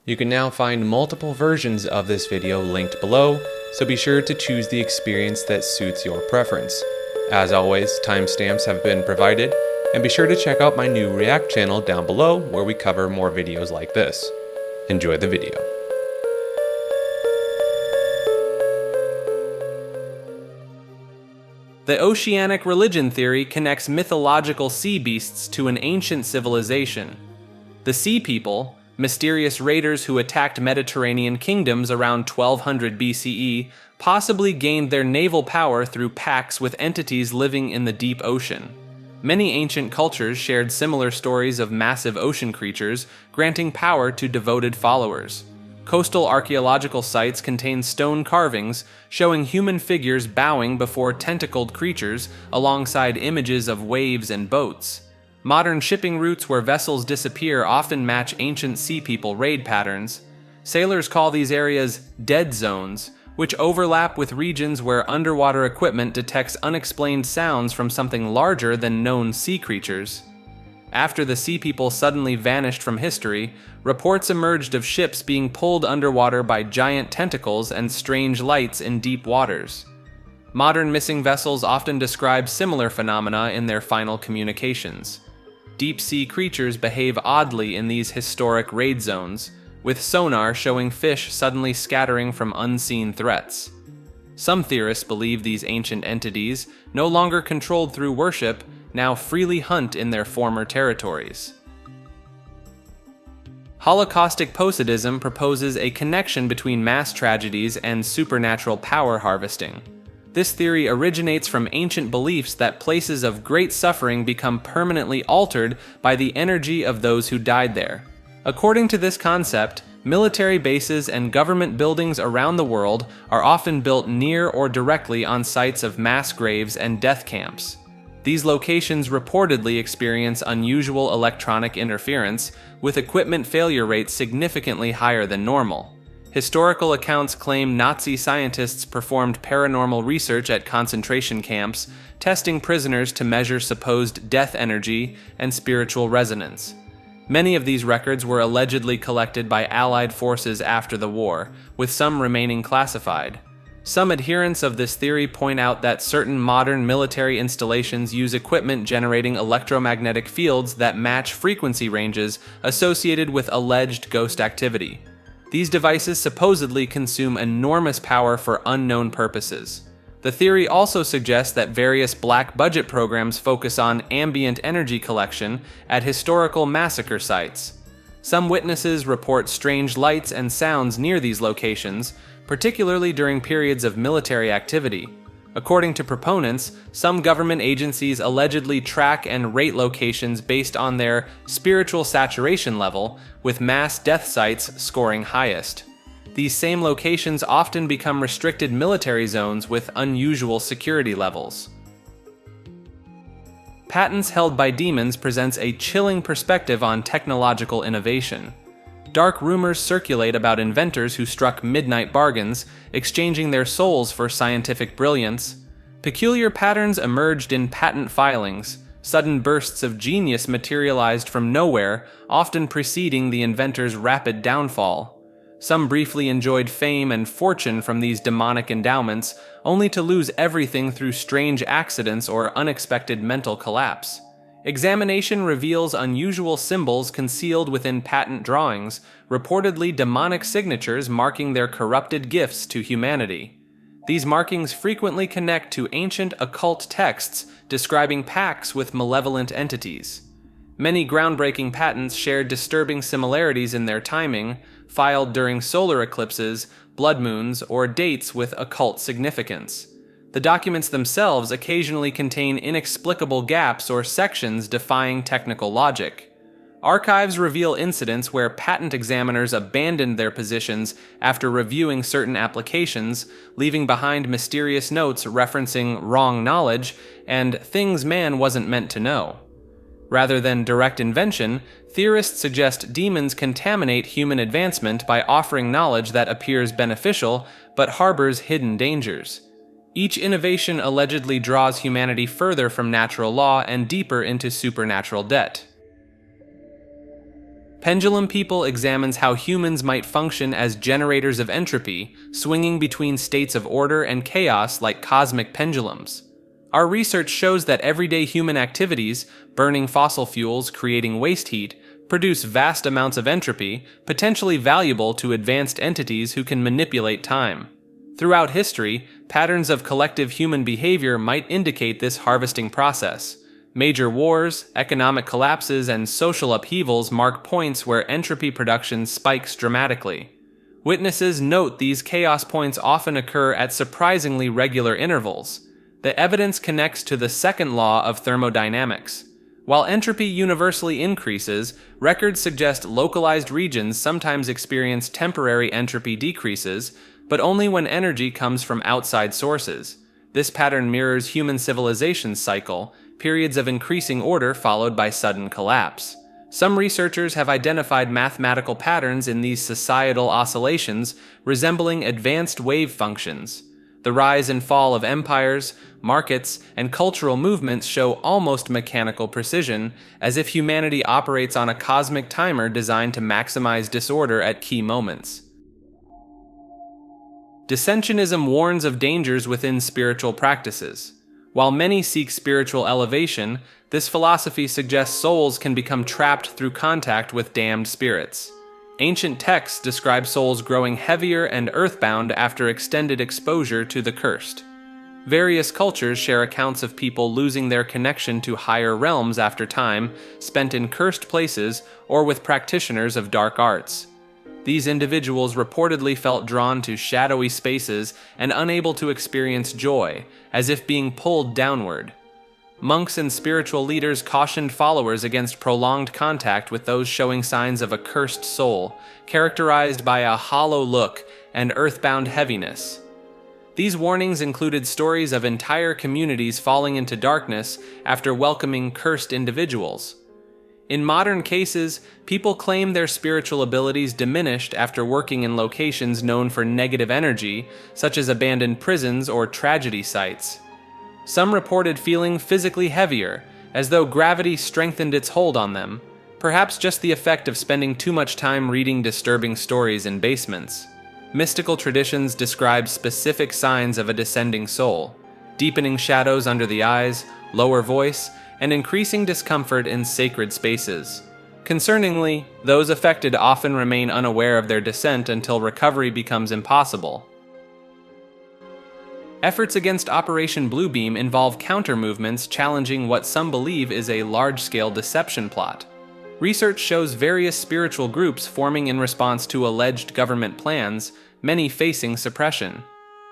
You can now find multiple versions of this video linked below, so be sure to choose the experience that suits your preference. As always, timestamps have been provided, and be sure to check out my new React channel down below where we cover more videos like this. Enjoy the video. The Oceanic Religion theory connects mythological sea beasts to an ancient civilization. The Sea People, mysterious raiders who attacked Mediterranean kingdoms around 1200 BCE, possibly gained their naval power through pacts with entities living in the deep ocean. Many ancient cultures shared similar stories of massive ocean creatures, granting power to devoted followers. Coastal archaeological sites contain stone carvings showing human figures bowing before tentacled creatures alongside images of waves and boats. Modern shipping routes where vessels disappear often match ancient Sea People raid patterns. Sailors call these areas dead zones, which overlap with regions where underwater equipment detects unexplained sounds from something larger than known sea creatures. After the Sea People suddenly vanished from history, reports emerged of ships being pulled underwater by giant tentacles and strange lights in deep waters. Modern missing vessels often describe similar phenomena in their final communications. Deep-sea creatures behave oddly in these historic raid zones, with sonar showing fish suddenly scattering from unseen threats. Some theorists believe these ancient entities, no longer controlled through worship, now freely hunt in their former territories. Holocaustic Posadism proposes a connection between mass tragedies and supernatural power harvesting. This theory originates from ancient beliefs that places of great suffering become permanently altered by the energy of those who died there. According to this concept, military bases and government buildings around the world are often built near or directly on sites of mass graves and death camps. These locations reportedly experience unusual electronic interference, with equipment failure rates significantly higher than normal. Historical accounts claim Nazi scientists performed paranormal research at concentration camps, testing prisoners to measure supposed death energy and spiritual resonance. Many of these records were allegedly collected by Allied forces after the war, with some remaining classified. Some adherents of this theory point out that certain modern military installations use equipment generating electromagnetic fields that match frequency ranges associated with alleged ghost activity. These devices supposedly consume enormous power for unknown purposes. The theory also suggests that various black budget programs focus on ambient energy collection at historical massacre sites. Some witnesses report strange lights and sounds near these locations, particularly during periods of military activity. According to proponents, some government agencies allegedly track and rate locations based on their spiritual saturation level, with mass death sites scoring highest. These same locations often become restricted military zones with unusual security levels. Patents held by demons presents a chilling perspective on technological innovation. Dark rumors circulate about inventors who struck midnight bargains, exchanging their souls for scientific brilliance. Peculiar patterns emerged in patent filings. Sudden bursts of genius materialized from nowhere, often preceding the inventor's rapid downfall. Some briefly enjoyed fame and fortune from these demonic endowments, only to lose everything through strange accidents or unexpected mental collapse. Examination reveals unusual symbols concealed within patent drawings, reportedly demonic signatures marking their corrupted gifts to humanity. These markings frequently connect to ancient occult texts describing pacts with malevolent entities. Many groundbreaking patents share disturbing similarities in their timing, filed during solar eclipses, blood moons, or dates with occult significance. The documents themselves occasionally contain inexplicable gaps or sections defying technical logic. Archives reveal incidents where patent examiners abandoned their positions after reviewing certain applications, leaving behind mysterious notes referencing wrong knowledge and things man wasn't meant to know. Rather than direct invention, theorists suggest demons contaminate human advancement by offering knowledge that appears beneficial but harbors hidden dangers. Each innovation allegedly draws humanity further from natural law and deeper into supernatural debt. Pendulum People examines how humans might function as generators of entropy, swinging between states of order and chaos like cosmic pendulums. Our research shows that everyday human activities, burning fossil fuels, creating waste heat, produce vast amounts of entropy, potentially valuable to advanced entities who can manipulate time. Throughout history, patterns of collective human behavior might indicate this harvesting process. Major wars, economic collapses, and social upheavals mark points where entropy production spikes dramatically. Witnesses note these chaos points often occur at surprisingly regular intervals. The evidence connects to the second law of thermodynamics. While entropy universally increases, records suggest localized regions sometimes experience temporary entropy decreases, but only when energy comes from outside sources. This pattern mirrors human civilization's cycle, periods of increasing order followed by sudden collapse. Some researchers have identified mathematical patterns in these societal oscillations resembling advanced wave functions. The rise and fall of empires, markets, and cultural movements show almost mechanical precision, as if humanity operates on a cosmic timer designed to maximize disorder at key moments. Descensionism warns of dangers within spiritual practices. While many seek spiritual elevation, this philosophy suggests souls can become trapped through contact with damned spirits. Ancient texts describe souls growing heavier and earthbound after extended exposure to the cursed. Various cultures share accounts of people losing their connection to higher realms after time spent in cursed places or with practitioners of dark arts. These individuals reportedly felt drawn to shadowy spaces and unable to experience joy, as if being pulled downward. Monks and spiritual leaders cautioned followers against prolonged contact with those showing signs of a cursed soul, characterized by a hollow look and earthbound heaviness. These warnings included stories of entire communities falling into darkness after welcoming cursed individuals. In modern cases, people claim their spiritual abilities diminished after working in locations known for negative energy, such as abandoned prisons or tragedy sites. Some reported feeling physically heavier, as though gravity strengthened its hold on them, perhaps just the effect of spending too much time reading disturbing stories in basements. Mystical traditions describe specific signs of a descending soul: deepening shadows under the eyes, lower voice, and increasing discomfort in sacred spaces. Concerningly, those affected often remain unaware of their descent until recovery becomes impossible. Efforts against Operation Bluebeam involve counter-movements challenging what some believe is a large-scale deception plot. Research shows various spiritual groups forming in response to alleged government plans, many facing suppression.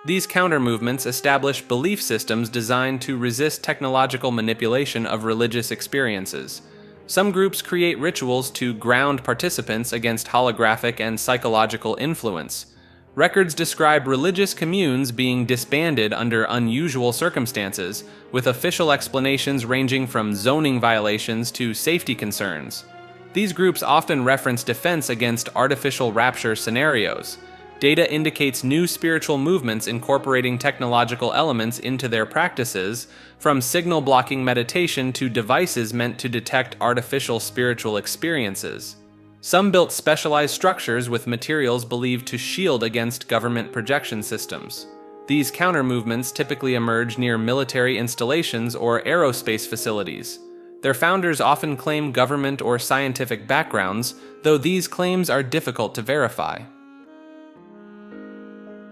These counter-movements establish belief systems designed to resist technological manipulation of religious experiences. Some groups create rituals to ground participants against holographic and psychological influence. Records describe religious communes being disbanded under unusual circumstances, with official explanations ranging from zoning violations to safety concerns. These groups often reference defense against artificial rapture scenarios. Data indicates new spiritual movements incorporating technological elements into their practices, from signal-blocking meditation to devices meant to detect artificial spiritual experiences. Some built specialized structures with materials believed to shield against government projection systems. These counter-movements typically emerge near military installations or aerospace facilities. Their founders often claim government or scientific backgrounds, though these claims are difficult to verify.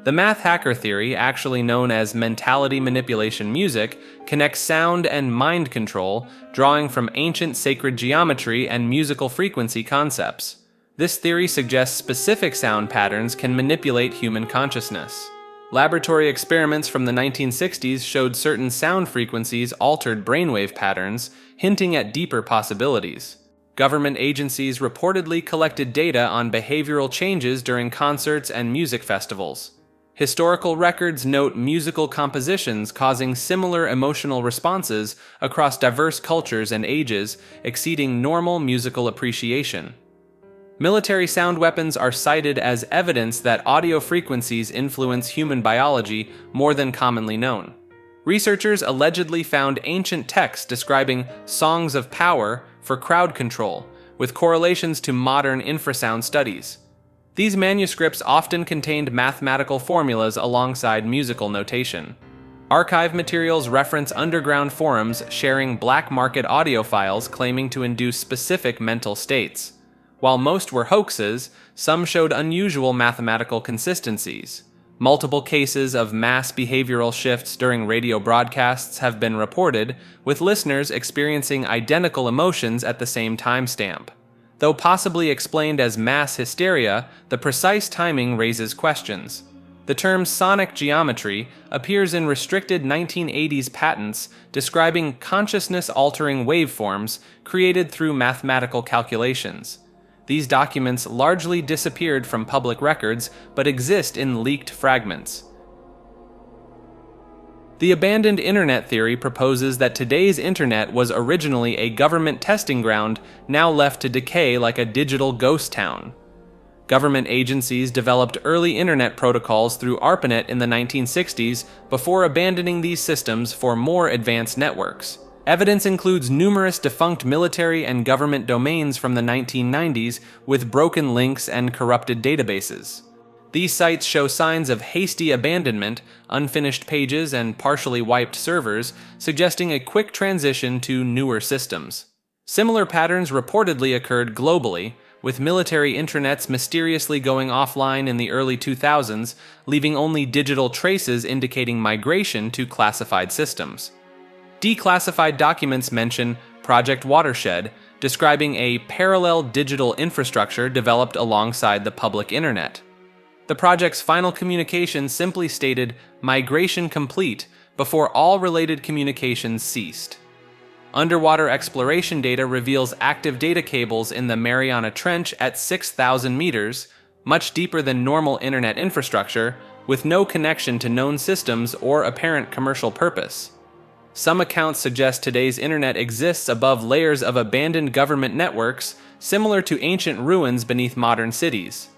The math hacker theory, actually known as mentality manipulation music, connects sound and mind control, drawing from ancient sacred geometry and musical frequency concepts. This theory suggests specific sound patterns can manipulate human consciousness. Laboratory experiments from the 1960s showed certain sound frequencies altered brainwave patterns, hinting at deeper possibilities. Government agencies reportedly collected data on behavioral changes during concerts and music festivals. Historical records note musical compositions causing similar emotional responses across diverse cultures and ages, exceeding normal musical appreciation. Military sound weapons are cited as evidence that audio frequencies influence human biology more than commonly known. Researchers allegedly found ancient texts describing songs of power for crowd control, with correlations to modern infrasound studies. These manuscripts often contained mathematical formulas alongside musical notation. Archive materials reference underground forums sharing black market audio files claiming to induce specific mental states. While most were hoaxes, some showed unusual mathematical consistencies. Multiple cases of mass behavioral shifts during radio broadcasts have been reported, with listeners experiencing identical emotions at the same timestamp. Though possibly explained as mass hysteria, the precise timing raises questions. The term sonic geometry appears in restricted 1980s patents describing consciousness-altering waveforms created through mathematical calculations. These documents largely disappeared from public records but exist in leaked fragments. The abandoned internet theory proposes that today's internet was originally a government testing ground now left to decay like a digital ghost town. Government agencies developed early internet protocols through ARPANET in the 1960s before abandoning these systems for more advanced networks. Evidence includes numerous defunct military and government domains from the 1990s with broken links and corrupted databases. These sites show signs of hasty abandonment, unfinished pages, and partially wiped servers, suggesting a quick transition to newer systems. Similar patterns reportedly occurred globally, with military intranets mysteriously going offline in the early 2000s, leaving only digital traces indicating migration to classified systems. Declassified documents mention Project Watershed, describing a parallel digital infrastructure developed alongside the public internet. The project's final communication simply stated "migration complete" before all related communications ceased. Underwater exploration data reveals active data cables in the Mariana Trench at 6,000 meters, much deeper than normal internet infrastructure, with no connection to known systems or apparent commercial purpose. Some accounts suggest today's internet exists above layers of abandoned government networks, similar to ancient ruins beneath modern cities.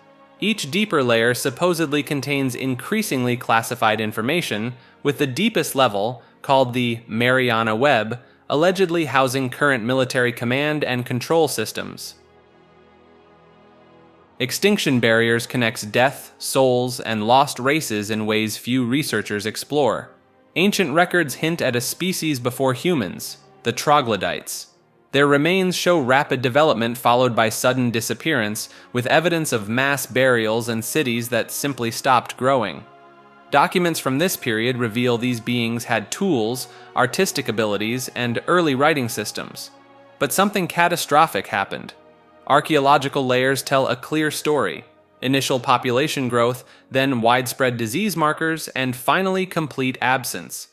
Each deeper layer supposedly contains increasingly classified information, with the deepest level, called the Mariana Web, allegedly housing current military command and control systems. Extinction Barriers connects death, souls, and lost races in ways few researchers explore. Ancient records hint at a species before humans, the troglodytes. Their remains show rapid development followed by sudden disappearance, with evidence of mass burials and cities that simply stopped growing. Documents from this period reveal these beings had tools, artistic abilities, and early writing systems. But something catastrophic happened. Archaeological layers tell a clear story: initial population growth, then widespread disease markers, and finally complete absence.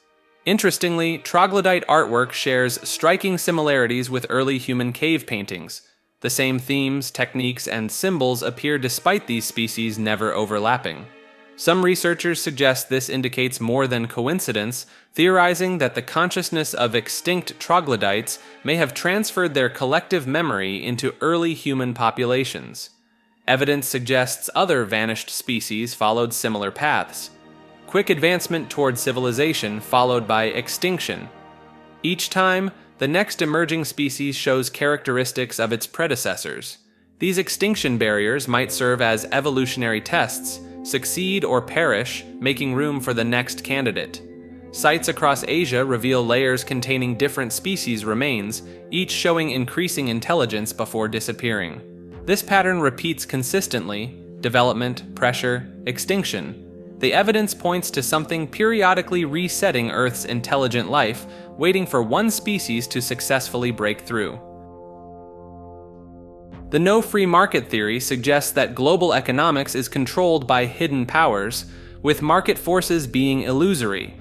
Interestingly, troglodyte artwork shares striking similarities with early human cave paintings. The same themes, techniques, and symbols appear despite these species never overlapping. Some researchers suggest this indicates more than coincidence, theorizing that the consciousness of extinct troglodytes may have transferred their collective memory into early human populations. Evidence suggests other vanished species followed similar paths. Quick advancement toward civilization followed by extinction. Each time, the next emerging species shows characteristics of its predecessors. These extinction barriers might serve as evolutionary tests, succeed or perish, making room for the next candidate. Sites across Asia reveal layers containing different species remains, each showing increasing intelligence before disappearing. This pattern repeats consistently: development, pressure, extinction. The evidence points to something periodically resetting Earth's intelligent life, waiting for one species to successfully break through. The no free market theory suggests that global economics is controlled by hidden powers, with market forces being illusory.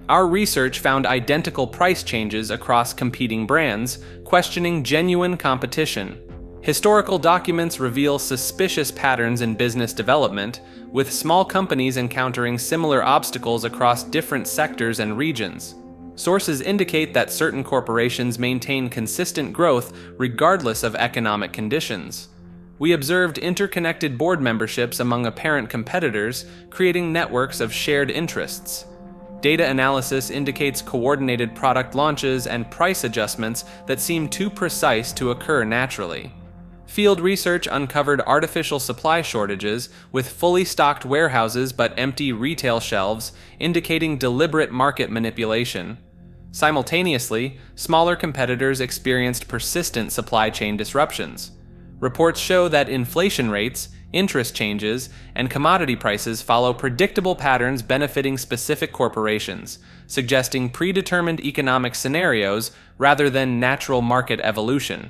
Our research found identical price changes across competing brands, questioning genuine competition. Historical documents reveal suspicious patterns in business development, with small companies encountering similar obstacles across different sectors and regions. Sources indicate that certain corporations maintain consistent growth regardless of economic conditions. We observed interconnected board memberships among apparent competitors, creating networks of shared interests. Data analysis indicates coordinated product launches and price adjustments that seem too precise to occur naturally. Field research uncovered artificial supply shortages with fully stocked warehouses but empty retail shelves, indicating deliberate market manipulation. Simultaneously, smaller competitors experienced persistent supply chain disruptions. Reports show that inflation rates, interest changes, and commodity prices follow predictable patterns benefiting specific corporations, suggesting predetermined economic scenarios rather than natural market evolution.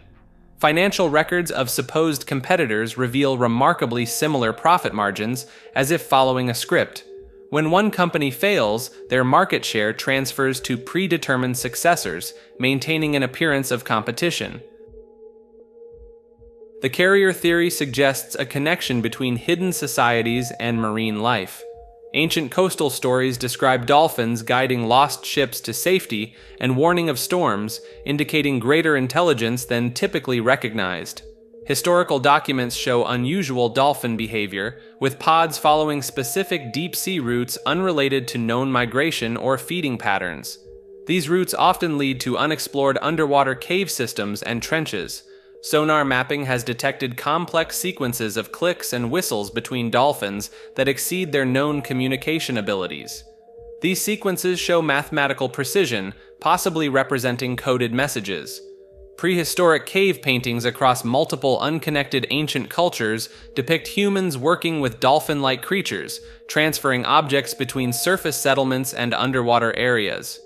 Financial records of supposed competitors reveal remarkably similar profit margins, as if following a script. When one company fails, their market share transfers to predetermined successors, maintaining an appearance of competition. The carrier theory suggests a connection between hidden societies and marine life. Ancient coastal stories describe dolphins guiding lost ships to safety and warning of storms, indicating greater intelligence than typically recognized. Historical documents show unusual dolphin behavior, with pods following specific deep-sea routes unrelated to known migration or feeding patterns. These routes often lead to unexplored underwater cave systems and trenches. Sonar mapping has detected complex sequences of clicks and whistles between dolphins that exceed their known communication abilities. These sequences show mathematical precision, possibly representing coded messages. Prehistoric cave paintings across multiple unconnected ancient cultures depict humans working with dolphin-like creatures, transferring objects between surface settlements and underwater areas.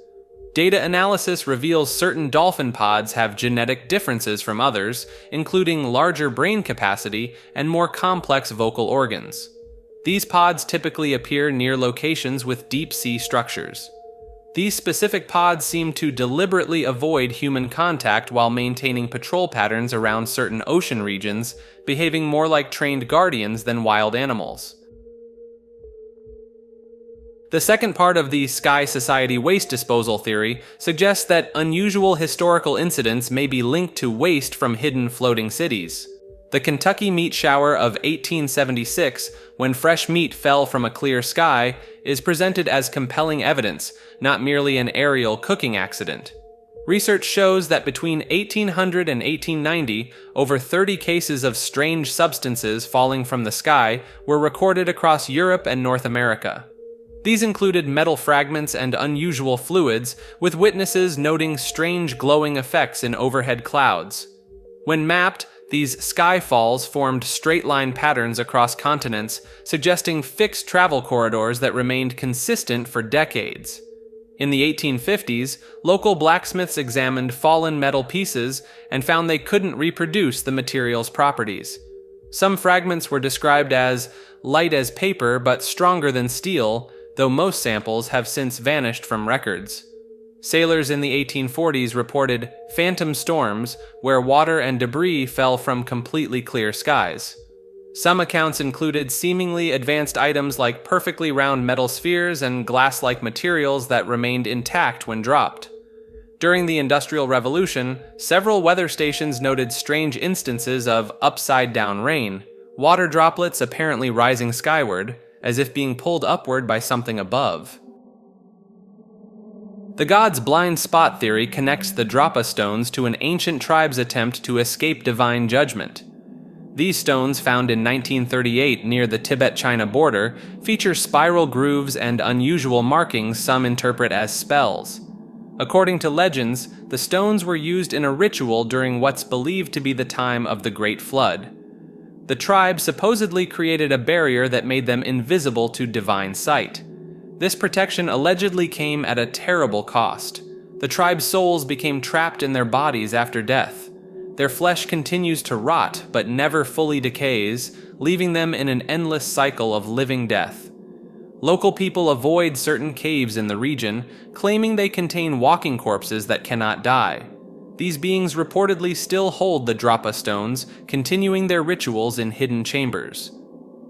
Data analysis reveals certain dolphin pods have genetic differences from others, including larger brain capacity and more complex vocal organs. These pods typically appear near locations with deep-sea structures. These specific pods seem to deliberately avoid human contact while maintaining patrol patterns around certain ocean regions, behaving more like trained guardians than wild animals. The second part of the Sky Society waste disposal theory suggests that unusual historical incidents may be linked to waste from hidden floating cities. The Kentucky meat shower of 1876, when fresh meat fell from a clear sky, is presented as compelling evidence, not merely an aerial cooking accident. Research shows that between 1800 and 1890, over 30 cases of strange substances falling from the sky were recorded across Europe and North America. These included metal fragments and unusual fluids, with witnesses noting strange glowing effects in overhead clouds. When mapped, these skyfalls formed straight-line patterns across continents, suggesting fixed travel corridors that remained consistent for decades. In the 1850s, local blacksmiths examined fallen metal pieces and found they couldn't reproduce the material's properties. Some fragments were described as light as paper but stronger than steel, though most samples have since vanished from records. Sailors in the 1840s reported phantom storms where water and debris fell from completely clear skies. Some accounts included seemingly advanced items like perfectly round metal spheres and glass-like materials that remained intact when dropped. During the Industrial Revolution, several weather stations noted strange instances of upside-down rain, water droplets apparently rising skyward, as if being pulled upward by something above. The God's blind spot theory connects the Drapa stones to an ancient tribe's attempt to escape divine judgment. These stones, found in 1938 near the Tibet-China border, feature spiral grooves and unusual markings some interpret as spells. According to legends, the stones were used in a ritual during what's believed to be the time of the Great Flood. The tribe supposedly created a barrier that made them invisible to divine sight. This protection allegedly came at a terrible cost. The tribe's souls became trapped in their bodies after death. Their flesh continues to rot but never fully decays, leaving them in an endless cycle of living death. Local people avoid certain caves in the region, claiming they contain walking corpses that cannot die. These beings reportedly still hold the Drapa stones, continuing their rituals in hidden chambers.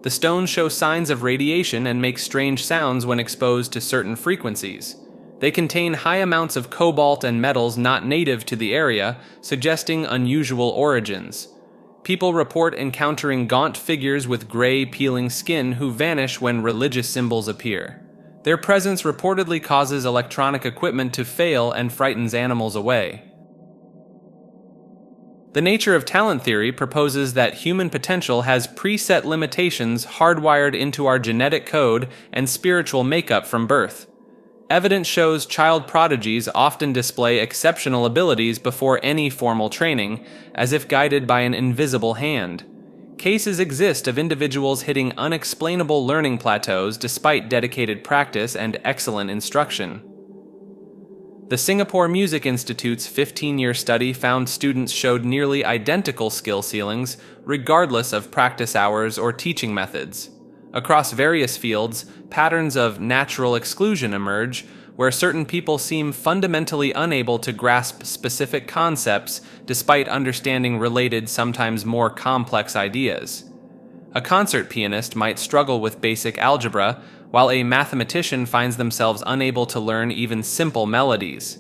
The stones show signs of radiation and make strange sounds when exposed to certain frequencies. They contain high amounts of cobalt and metals not native to the area, suggesting unusual origins. People report encountering gaunt figures with gray, peeling skin who vanish when religious symbols appear. Their presence reportedly causes electronic equipment to fail and frightens animals away. The nature of talent theory proposes that human potential has preset limitations hardwired into our genetic code and spiritual makeup from birth. Evidence shows child prodigies often display exceptional abilities before any formal training, as if guided by an invisible hand. Cases exist of individuals hitting unexplainable learning plateaus despite dedicated practice and excellent instruction. The Singapore Music Institute's 15-year study found students showed nearly identical skill ceilings, regardless of practice hours or teaching methods. Across various fields, patterns of natural exclusion emerge, where certain people seem fundamentally unable to grasp specific concepts despite understanding related, sometimes more complex ideas. A concert pianist might struggle with basic algebra, while a mathematician finds themselves unable to learn even simple melodies.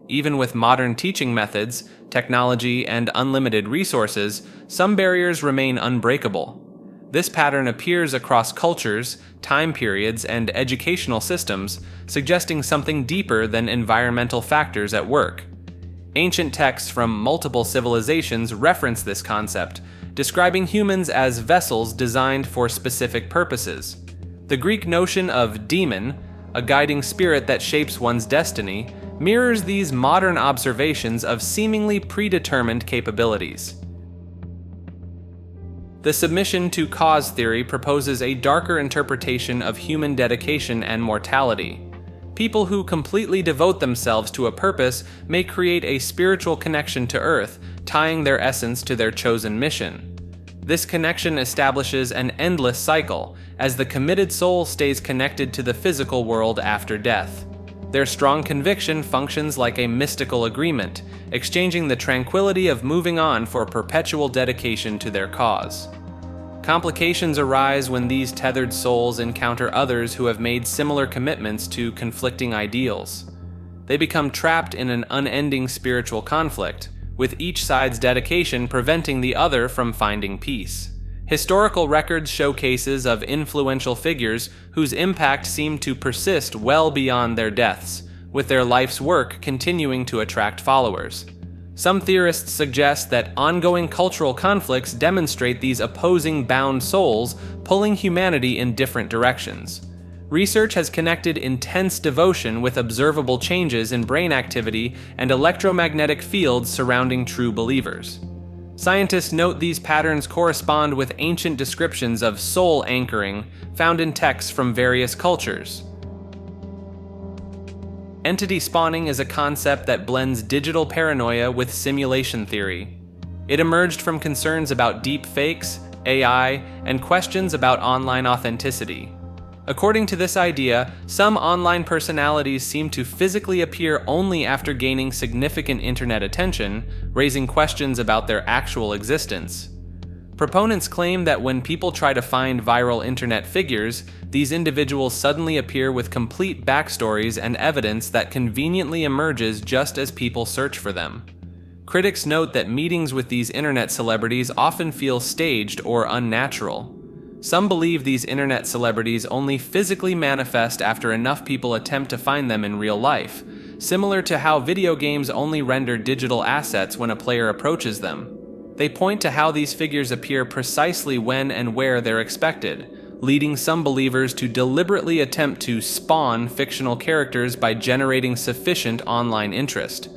Even with modern teaching methods, technology, and unlimited resources, some barriers remain unbreakable. This pattern appears across cultures, time periods, and educational systems, suggesting something deeper than environmental factors at work. Ancient texts from multiple civilizations reference this concept, describing humans as vessels designed for specific purposes. The Greek notion of demon, a guiding spirit that shapes one's destiny, mirrors these modern observations of seemingly predetermined capabilities. The submission to cause theory proposes a darker interpretation of human dedication and mortality. People who completely devote themselves to a purpose may create a spiritual connection to Earth, tying their essence to their chosen mission. This connection establishes an endless cycle, as the committed soul stays connected to the physical world after death. Their strong conviction functions like a mystical agreement, exchanging the tranquility of moving on for perpetual dedication to their cause. Complications arise when these tethered souls encounter others who have made similar commitments to conflicting ideals. They become trapped in an unending spiritual conflict, with each side's dedication preventing the other from finding peace. Historical records show cases of influential figures whose impact seemed to persist well beyond their deaths, with their life's work continuing to attract followers. Some theorists suggest that ongoing cultural conflicts demonstrate these opposing bound souls pulling humanity in different directions. Research has connected intense devotion with observable changes in brain activity and electromagnetic fields surrounding true believers. Scientists note these patterns correspond with ancient descriptions of soul anchoring found in texts from various cultures. Entity spawning is a concept that blends digital paranoia with simulation theory. It emerged from concerns about deep fakes, AI, and questions about online authenticity. According to this idea, some online personalities seem to physically appear only after gaining significant internet attention, raising questions about their actual existence. Proponents claim that when people try to find viral internet figures, these individuals suddenly appear with complete backstories and evidence that conveniently emerges just as people search for them. Critics note that meetings with these internet celebrities often feel staged or unnatural. Some believe these internet celebrities only physically manifest after enough people attempt to find them in real life, similar to how video games only render digital assets when a player approaches them. They point to how these figures appear precisely when and where they're expected, leading some believers to deliberately attempt to spawn fictional characters by generating sufficient online interest.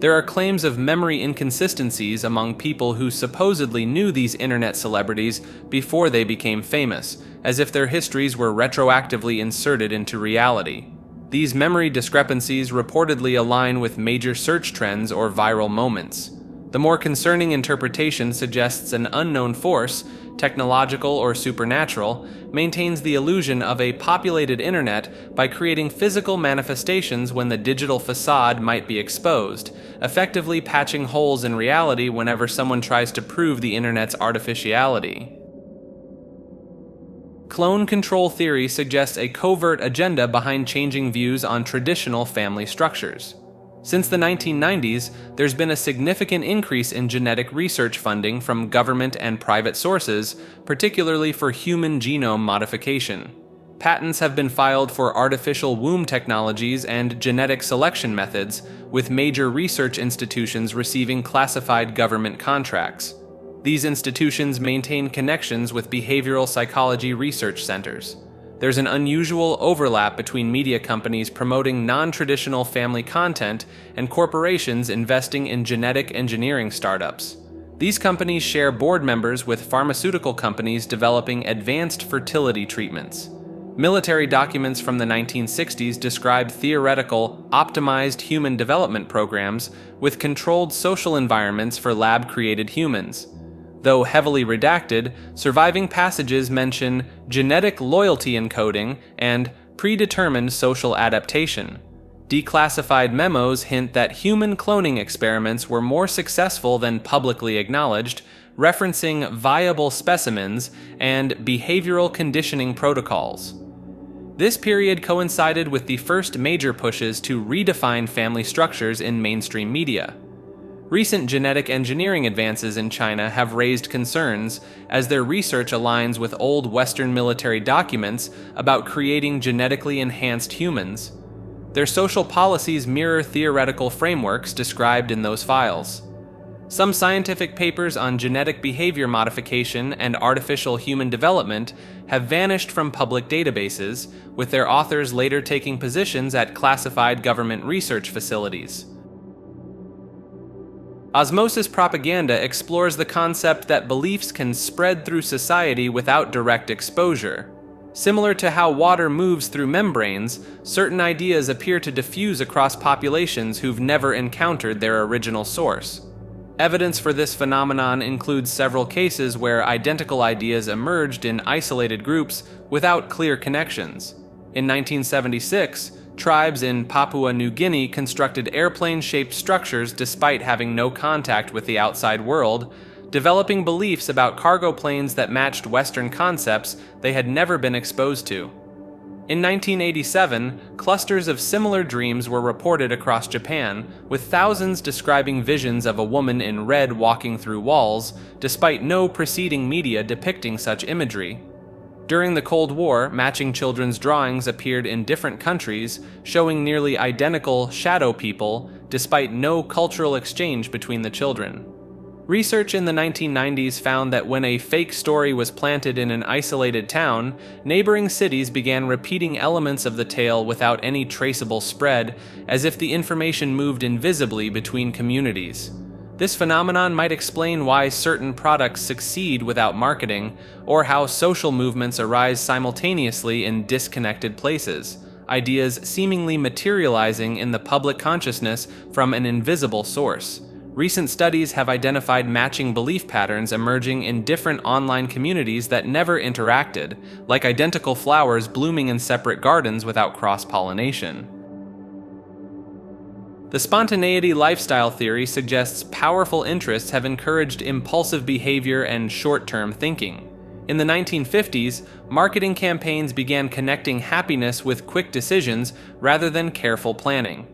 There are claims of memory inconsistencies among people who supposedly knew these internet celebrities before they became famous, as if their histories were retroactively inserted into reality. These memory discrepancies reportedly align with major search trends or viral moments. The more concerning interpretation suggests an unknown force, technological or supernatural, maintains the illusion of a populated internet by creating physical manifestations when the digital facade might be exposed, effectively patching holes in reality whenever someone tries to prove the internet's artificiality. Clone control theory suggests a covert agenda behind changing views on traditional family structures. Since the 1990s, there's been a significant increase in genetic research funding from government and private sources, particularly for human genome modification. Patents have been filed for artificial womb technologies and genetic selection methods, with major research institutions receiving classified government contracts. These institutions maintain connections with behavioral psychology research centers. There's an unusual overlap between media companies promoting non-traditional family content and corporations investing in genetic engineering startups. These companies share board members with pharmaceutical companies developing advanced fertility treatments. Military documents from the 1960s describe theoretical, optimized human development programs with controlled social environments for lab-created humans. Though heavily redacted, surviving passages mention genetic loyalty encoding and predetermined social adaptation. Declassified memos hint that human cloning experiments were more successful than publicly acknowledged, referencing viable specimens and behavioral conditioning protocols. This period coincided with the first major pushes to redefine family structures in mainstream media. Recent genetic engineering advances in China have raised concerns, as their research aligns with old Western military documents about creating genetically enhanced humans. Their social policies mirror theoretical frameworks described in those files. Some scientific papers on genetic behavior modification and artificial human development have vanished from public databases, with their authors later taking positions at classified government research facilities. Osmosis Propaganda explores the concept that beliefs can spread through society without direct exposure. Similar to how water moves through membranes, certain ideas appear to diffuse across populations who've never encountered their original source. Evidence for this phenomenon includes several cases where identical ideas emerged in isolated groups without clear connections. In 1976, tribes in Papua New Guinea constructed airplane-shaped structures despite having no contact with the outside world, developing beliefs about cargo planes that matched Western concepts they had never been exposed to. In 1987, clusters of similar dreams were reported across Japan, with thousands describing visions of a woman in red walking through walls, despite no preceding media depicting such imagery. During the Cold War, matching children's drawings appeared in different countries, showing nearly identical shadow people, despite no cultural exchange between the children. Research in the 1990s found that when a fake story was planted in an isolated town, neighboring cities began repeating elements of the tale without any traceable spread, as if the information moved invisibly between communities. This phenomenon might explain why certain products succeed without marketing, or how social movements arise simultaneously in disconnected places, ideas seemingly materializing in the public consciousness from an invisible source. Recent studies have identified matching belief patterns emerging in different online communities that never interacted, like identical flowers blooming in separate gardens without cross-pollination. The Spontaneity Lifestyle theory suggests powerful interests have encouraged impulsive behavior and short-term thinking. In the 1950s, marketing campaigns began connecting happiness with quick decisions rather than careful planning.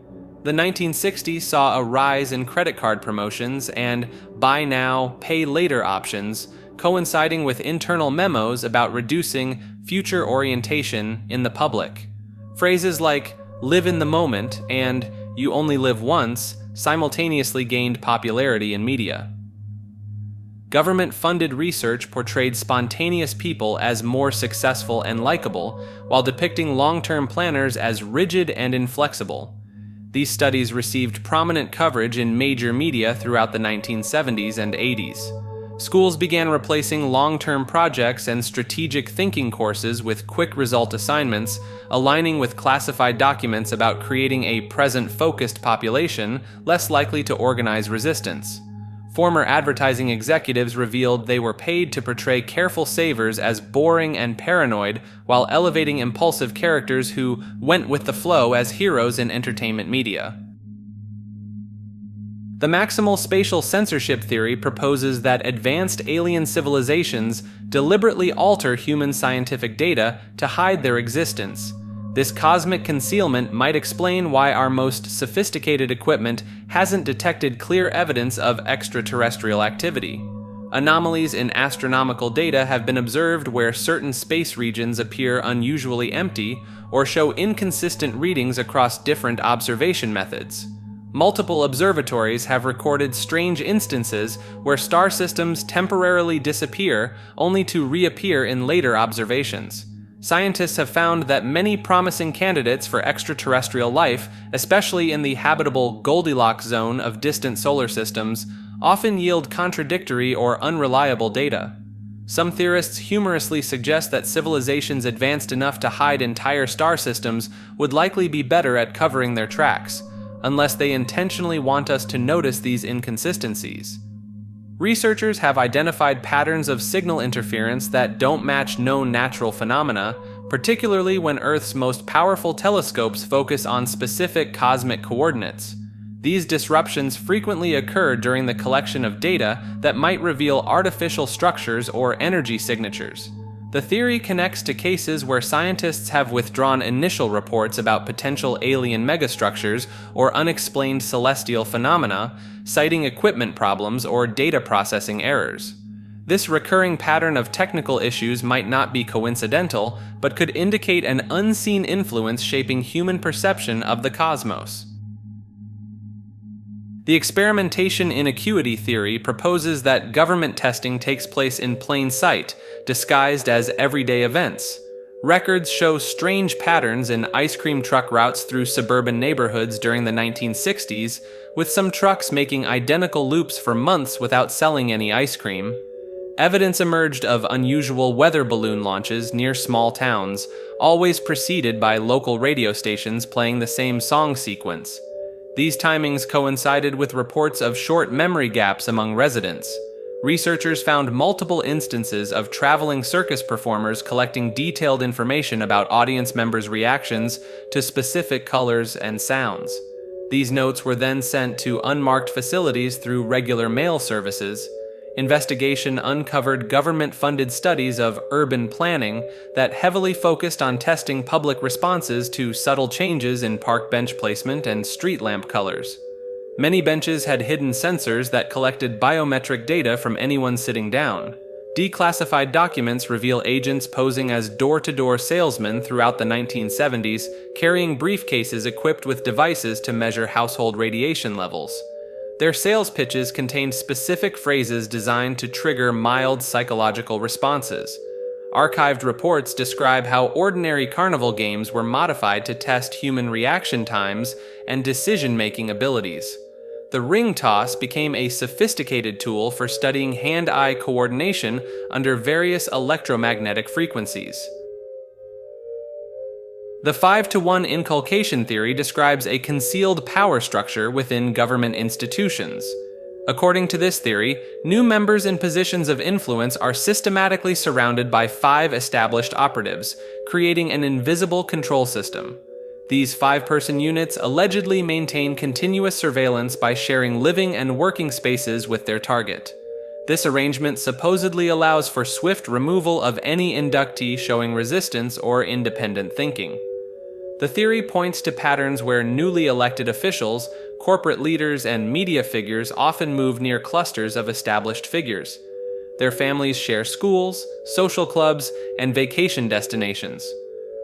The 1960s saw a rise in credit card promotions and buy now, pay later options, coinciding with internal memos about reducing future orientation in the public. Phrases like "live in the moment" and "you only live once" simultaneously gained popularity in media. Government-funded research portrayed spontaneous people as more successful and likable, while depicting long-term planners as rigid and inflexible. These studies received prominent coverage in major media throughout the 1970s and 80s. Schools began replacing long-term projects and strategic thinking courses with quick result assignments, aligning with classified documents about creating a present-focused population less likely to organize resistance. Former advertising executives revealed they were paid to portray careful savers as boring and paranoid, while elevating impulsive characters who went with the flow as heroes in entertainment media. The maximal spatial censorship theory proposes that advanced alien civilizations deliberately alter human scientific data to hide their existence. This cosmic concealment might explain why our most sophisticated equipment hasn't detected clear evidence of extraterrestrial activity. Anomalies in astronomical data have been observed where certain space regions appear unusually empty or show inconsistent readings across different observation methods. Multiple observatories have recorded strange instances where star systems temporarily disappear only to reappear in later observations. Scientists have found that many promising candidates for extraterrestrial life, especially in the habitable Goldilocks zone of distant solar systems, often yield contradictory or unreliable data. Some theorists humorously suggest that civilizations advanced enough to hide entire star systems would likely be better at covering their tracks, unless they intentionally want us to notice these inconsistencies. Researchers have identified patterns of signal interference that don't match known natural phenomena, particularly when Earth's most powerful telescopes focus on specific cosmic coordinates. These disruptions frequently occur during the collection of data that might reveal artificial structures or energy signatures. The theory connects to cases where scientists have withdrawn initial reports about potential alien megastructures or unexplained celestial phenomena, citing equipment problems or data processing errors. This recurring pattern of technical issues might not be coincidental, but could indicate an unseen influence shaping human perception of the cosmos. The Experimentation Innocuity theory proposes that government testing takes place in plain sight, disguised as everyday events. Records show strange patterns in ice cream truck routes through suburban neighborhoods during the 1960s, with some trucks making identical loops for months without selling any ice cream. Evidence emerged of unusual weather balloon launches near small towns, always preceded by local radio stations playing the same song sequence. These timings coincided with reports of short memory gaps among residents. Researchers found multiple instances of traveling circus performers collecting detailed information about audience members' reactions to specific colors and sounds. These notes were then sent to unmarked facilities through regular mail services. Investigation uncovered government-funded studies of urban planning that heavily focused on testing public responses to subtle changes in park bench placement and street lamp colors. Many benches had hidden sensors that collected biometric data from anyone sitting down. Declassified documents reveal agents posing as door-to-door salesmen throughout the 1970s, carrying briefcases equipped with devices to measure household radiation levels. Their sales pitches contained specific phrases designed to trigger mild psychological responses. Archived reports describe how ordinary carnival games were modified to test human reaction times and decision-making abilities. The ring toss became a sophisticated tool for studying hand-eye coordination under various electromagnetic frequencies. The 5-to-1 inculcation theory describes a concealed power structure within government institutions. According to this theory, new members in positions of influence are systematically surrounded by 5 established operatives, creating an invisible control system. These 5-person units allegedly maintain continuous surveillance by sharing living and working spaces with their target. This arrangement supposedly allows for swift removal of any inductee showing resistance or independent thinking. The theory points to patterns where newly elected officials, corporate leaders, and media figures often move near clusters of established figures. Their families share schools, social clubs, and vacation destinations.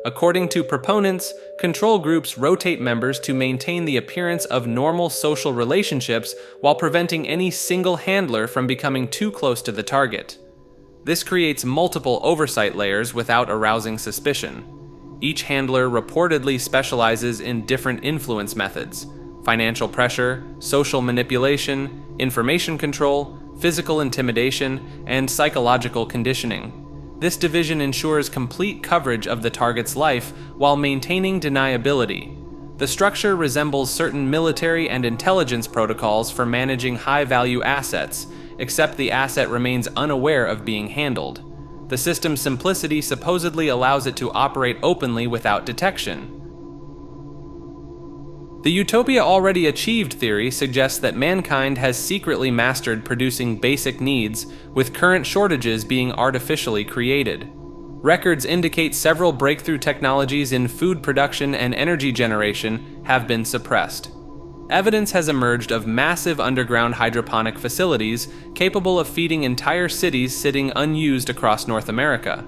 According to proponents, control groups rotate members to maintain the appearance of normal social relationships while preventing any single handler from becoming too close to the target. This creates multiple oversight layers without arousing suspicion. Each handler reportedly specializes in different influence methods: financial pressure, social manipulation, information control, physical intimidation, and psychological conditioning. This division ensures complete coverage of the target's life while maintaining deniability. The structure resembles certain military and intelligence protocols for managing high-value assets, except the asset remains unaware of being handled. The system's simplicity supposedly allows it to operate openly without detection. The utopia already achieved theory suggests that mankind has secretly mastered producing basic needs, with current shortages being artificially created. Records indicate several breakthrough technologies in food production and energy generation have been suppressed. Evidence has emerged of massive underground hydroponic facilities capable of feeding entire cities sitting unused across North America.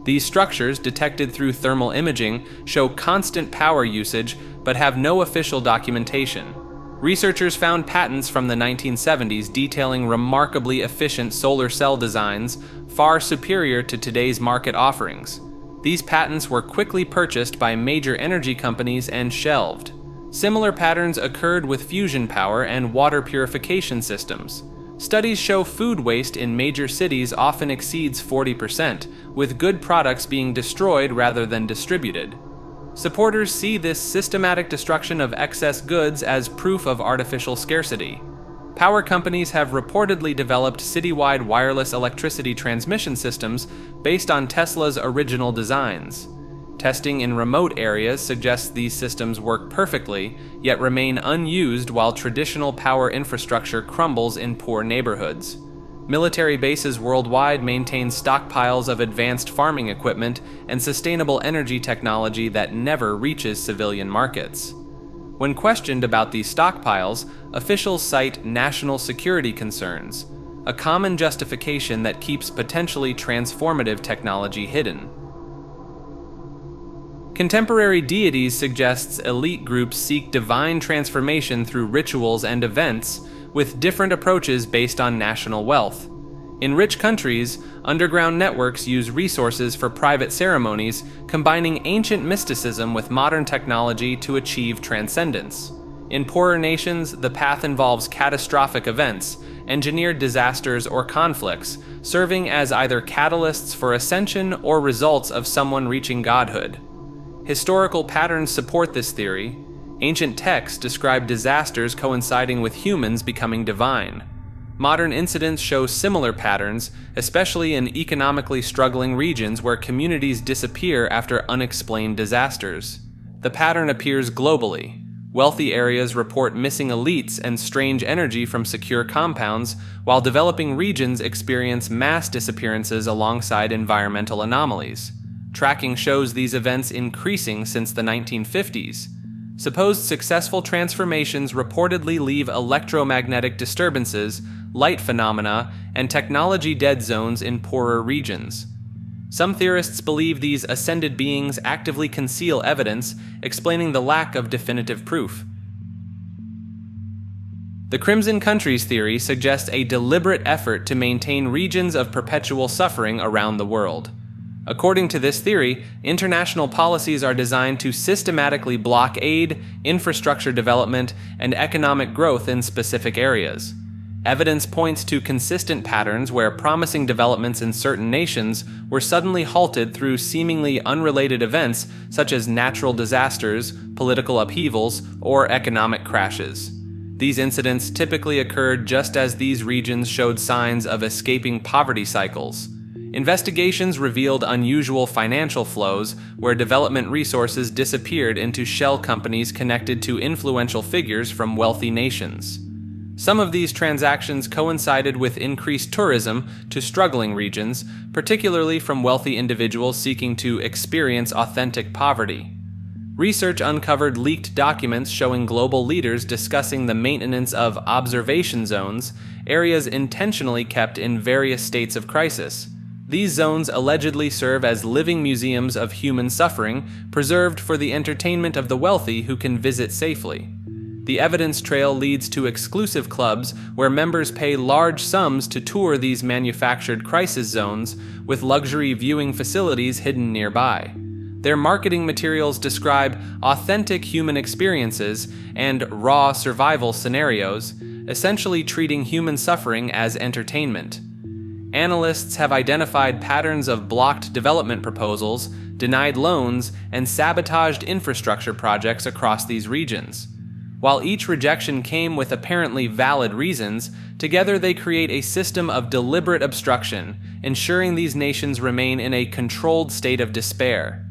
These structures, detected through thermal imaging, show constant power usage but have no official documentation. Researchers found patents from the 1970s detailing remarkably efficient solar cell designs far superior to today's market offerings. These patents were quickly purchased by major energy companies and shelved. Similar patterns occurred with fusion power and water purification systems. Studies show food waste in major cities often exceeds 40%, with good products being destroyed rather than distributed. Supporters see this systematic destruction of excess goods as proof of artificial scarcity. Power companies have reportedly developed citywide wireless electricity transmission systems based on Tesla's original designs. Testing in remote areas suggests these systems work perfectly, yet remain unused while traditional power infrastructure crumbles in poor neighborhoods. Military bases worldwide maintain stockpiles of advanced farming equipment and sustainable energy technology that never reaches civilian markets. When questioned about these stockpiles, officials cite national security concerns, a common justification that keeps potentially transformative technology hidden. Contemporary deities suggests elite groups seek divine transformation through rituals and events, with different approaches based on national wealth. In rich countries, underground networks use resources for private ceremonies, combining ancient mysticism with modern technology to achieve transcendence. In poorer nations, the path involves catastrophic events, engineered disasters or conflicts, serving as either catalysts for ascension or results of someone reaching godhood. Historical patterns support this theory. Ancient texts describe disasters coinciding with humans becoming divine. Modern incidents show similar patterns, especially in economically struggling regions where communities disappear after unexplained disasters. The pattern appears globally. Wealthy areas report missing elites and strange energy from secure compounds, while developing regions experience mass disappearances alongside environmental anomalies. Tracking shows these events increasing since the 1950s. Supposed successful transformations reportedly leave electromagnetic disturbances, light phenomena, and technology dead zones in poorer regions. Some theorists believe these ascended beings actively conceal evidence, explaining the lack of definitive proof. The Crimson Countries theory suggests a deliberate effort to maintain regions of perpetual suffering around the world. According to this theory, international policies are designed to systematically block aid, infrastructure development, and economic growth in specific areas. Evidence points to consistent patterns where promising developments in certain nations were suddenly halted through seemingly unrelated events such as natural disasters, political upheavals, or economic crashes. These incidents typically occurred just as these regions showed signs of escaping poverty cycles. Investigations revealed unusual financial flows where development resources disappeared into shell companies connected to influential figures from wealthy nations. Some of these transactions coincided with increased tourism to struggling regions, particularly from wealthy individuals seeking to experience authentic poverty. Research uncovered leaked documents showing global leaders discussing the maintenance of observation zones, areas intentionally kept in various states of crisis. These zones allegedly serve as living museums of human suffering, preserved for the entertainment of the wealthy who can visit safely. The evidence trail leads to exclusive clubs where members pay large sums to tour these manufactured crisis zones, with luxury viewing facilities hidden nearby. Their marketing materials describe authentic human experiences and raw survival scenarios, essentially treating human suffering as entertainment. Analysts have identified patterns of blocked development proposals, denied loans, and sabotaged infrastructure projects across these regions. While each rejection came with apparently valid reasons, together they create a system of deliberate obstruction, ensuring these nations remain in a controlled state of despair.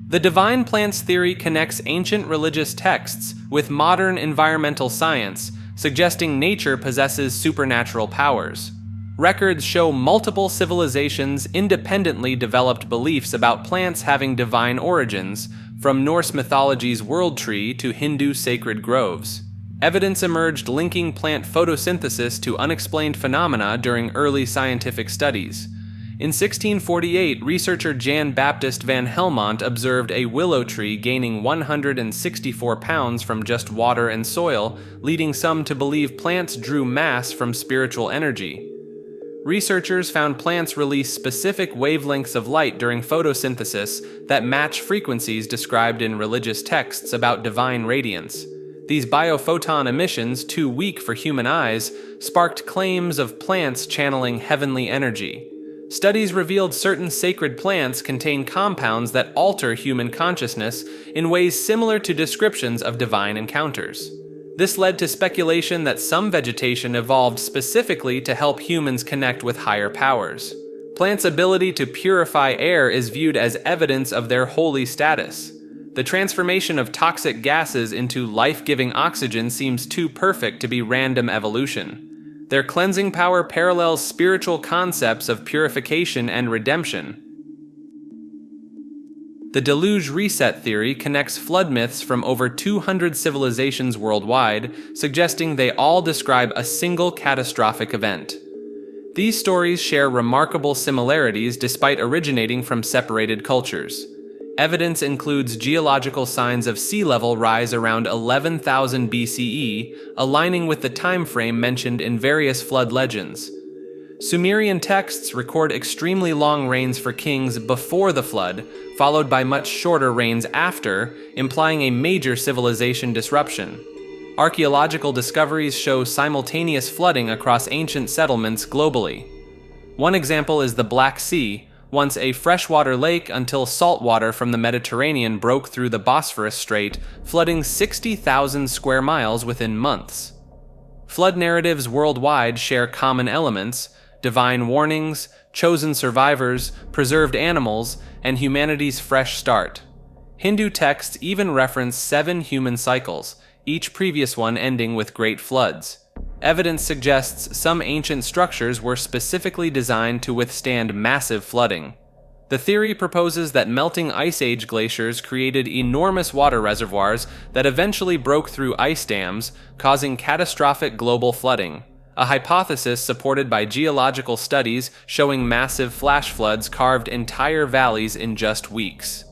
The divine plants theory connects ancient religious texts with modern environmental science, suggesting nature possesses supernatural powers. Records show multiple civilizations independently developed beliefs about plants having divine origins, from Norse mythology's world tree to Hindu sacred groves. Evidence emerged linking plant photosynthesis to unexplained phenomena during early scientific studies. In 1648, researcher Jan Baptist van Helmont observed a willow tree gaining 164 pounds from just water and soil, leading some to believe plants drew mass from spiritual energy. Researchers found plants release specific wavelengths of light during photosynthesis that match frequencies described in religious texts about divine radiance. These biophoton emissions, too weak for human eyes, sparked claims of plants channeling heavenly energy. Studies revealed certain sacred plants contain compounds that alter human consciousness in ways similar to descriptions of divine encounters. This led to speculation that some vegetation evolved specifically to help humans connect with higher powers. Plants' ability to purify air is viewed as evidence of their holy status. The transformation of toxic gases into life-giving oxygen seems too perfect to be random evolution. Their cleansing power parallels spiritual concepts of purification and redemption. The Deluge Reset theory connects flood myths from over 200 civilizations worldwide, suggesting they all describe a single catastrophic event. These stories share remarkable similarities despite originating from separated cultures. Evidence includes geological signs of sea level rise around 11,000 BCE, aligning with the time frame mentioned in various flood legends. Sumerian texts record extremely long reigns for kings before the flood, followed by much shorter reigns after, implying a major civilization disruption. Archaeological discoveries show simultaneous flooding across ancient settlements globally. One example is the Black Sea, once a freshwater lake until salt water from the Mediterranean broke through the Bosphorus Strait, flooding 60,000 square miles within months. Flood narratives worldwide share common elements: divine warnings, chosen survivors, preserved animals, and humanity's fresh start. Hindu texts even reference 7 human cycles, each previous one ending with great floods. Evidence suggests some ancient structures were specifically designed to withstand massive flooding. The theory proposes that melting Ice Age glaciers created enormous water reservoirs that eventually broke through ice dams, causing catastrophic global flooding, a hypothesis supported by geological studies showing massive flash floods carved entire valleys in just weeks.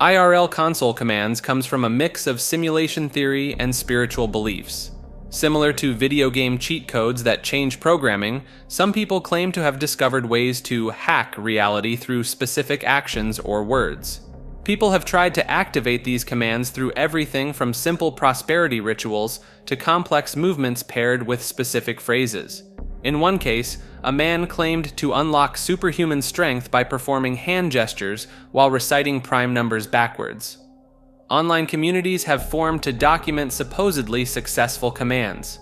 IRL Console Commands comes from a mix of simulation theory and spiritual beliefs. Similar to video game cheat codes that change programming, some people claim to have discovered ways to hack reality through specific actions or words. People have tried to activate these commands through everything from simple prosperity rituals to complex movements paired with specific phrases. In one case, a man claimed to unlock superhuman strength by performing hand gestures while reciting prime numbers backwards. Online communities have formed to document supposedly successful commands.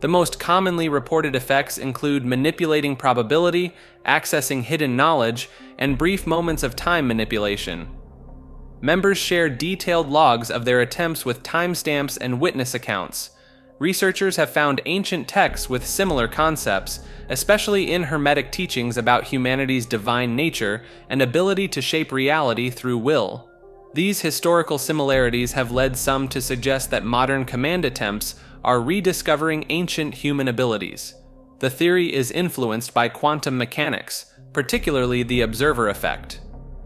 The most commonly reported effects include manipulating probability, accessing hidden knowledge, and brief moments of time manipulation. Members share detailed logs of their attempts with timestamps and witness accounts. Researchers have found ancient texts with similar concepts, especially in Hermetic teachings about humanity's divine nature and ability to shape reality through will. These historical similarities have led some to suggest that modern command attempts are rediscovering ancient human abilities. The theory is influenced by quantum mechanics, particularly the observer effect.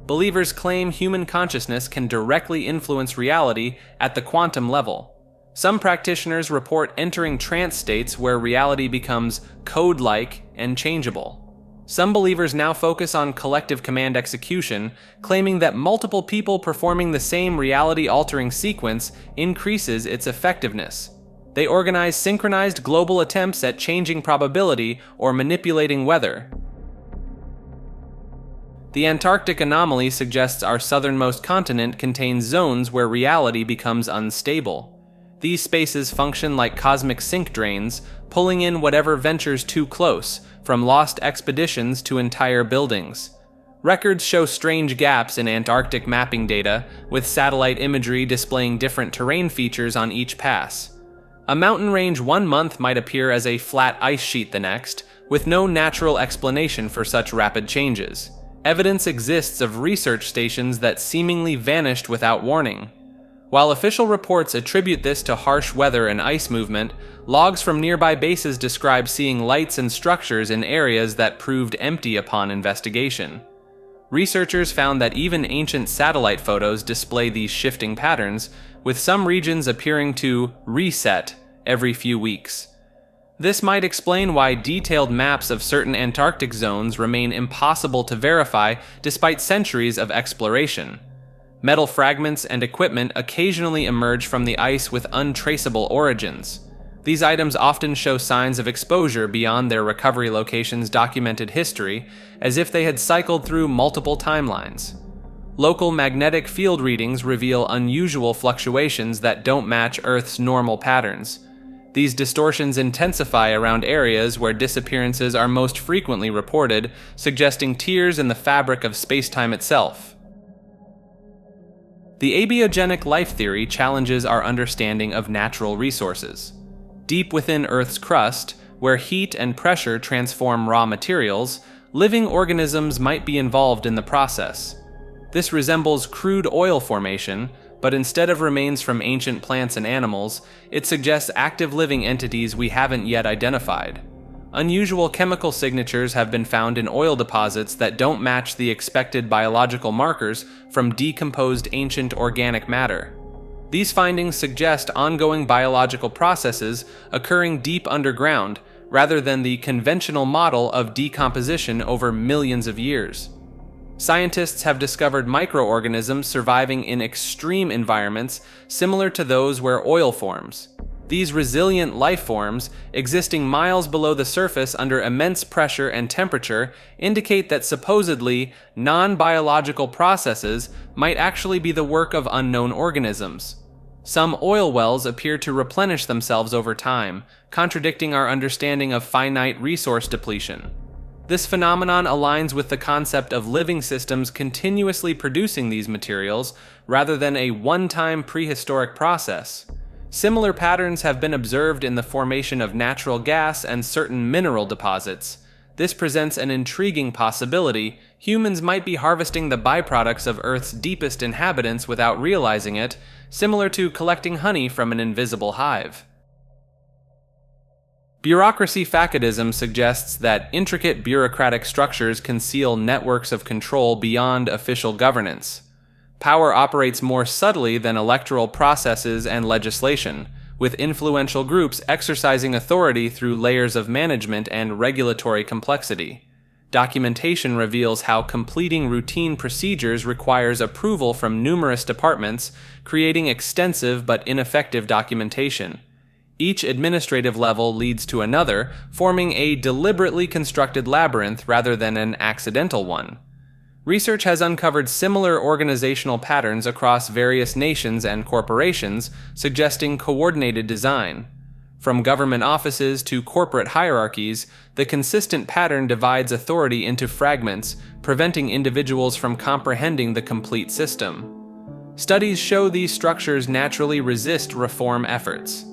Believers claim human consciousness can directly influence reality at the quantum level. Some practitioners report entering trance states where reality becomes code-like and changeable. Some believers now focus on collective command execution, claiming that multiple people performing the same reality-altering sequence increases its effectiveness. They organize synchronized global attempts at changing probability or manipulating weather. The Antarctic Anomaly suggests our southernmost continent contains zones where reality becomes unstable. These spaces function like cosmic sink drains, pulling in whatever ventures too close, from lost expeditions to entire buildings. Records show strange gaps in Antarctic mapping data, with satellite imagery displaying different terrain features on each pass. A mountain range one month might appear as a flat ice sheet the next, with no natural explanation for such rapid changes. Evidence exists of research stations that seemingly vanished without warning. While official reports attribute this to harsh weather and ice movement, logs from nearby bases describe seeing lights and structures in areas that proved empty upon investigation. Researchers found that even ancient satellite photos display these shifting patterns, with some regions appearing to reset every few weeks. This might explain why detailed maps of certain Antarctic zones remain impossible to verify despite centuries of exploration. Metal fragments and equipment occasionally emerge from the ice with untraceable origins. These items often show signs of exposure beyond their recovery location's documented history, as if they had cycled through multiple timelines. Local magnetic field readings reveal unusual fluctuations that don't match Earth's normal patterns. These distortions intensify around areas where disappearances are most frequently reported, suggesting tears in the fabric of spacetime itself. The Abiogenic Life theory challenges our understanding of natural resources. Deep within Earth's crust, where heat and pressure transform raw materials, living organisms might be involved in the process. This resembles crude oil formation, but instead of remains from ancient plants and animals, it suggests active living entities we haven't yet identified. Unusual chemical signatures have been found in oil deposits that don't match the expected biological markers from decomposed ancient organic matter. These findings suggest ongoing biological processes occurring deep underground, rather than the conventional model of decomposition over millions of years. Scientists have discovered microorganisms surviving in extreme environments similar to those where oil forms. These resilient life forms, existing miles below the surface under immense pressure and temperature, indicate that supposedly non-biological processes might actually be the work of unknown organisms. Some oil wells appear to replenish themselves over time, contradicting our understanding of finite resource depletion. This phenomenon aligns with the concept of living systems continuously producing these materials rather than a one-time prehistoric process. Similar patterns have been observed in the formation of natural gas and certain mineral deposits. This presents an intriguing possibility. Humans might be harvesting the byproducts of Earth's deepest inhabitants without realizing it, similar to collecting honey from an invisible hive. Bureaucracy Facadism suggests that intricate bureaucratic structures conceal networks of control beyond official governance. Power operates more subtly than electoral processes and legislation, with influential groups exercising authority through layers of management and regulatory complexity. Documentation reveals how completing routine procedures requires approval from numerous departments, creating extensive but ineffective documentation. Each administrative level leads to another, forming a deliberately constructed labyrinth rather than an accidental one. Research has uncovered similar organizational patterns across various nations and corporations, suggesting coordinated design. From government offices to corporate hierarchies, the consistent pattern divides authority into fragments, preventing individuals from comprehending the complete system. Studies show these structures naturally resist reform efforts.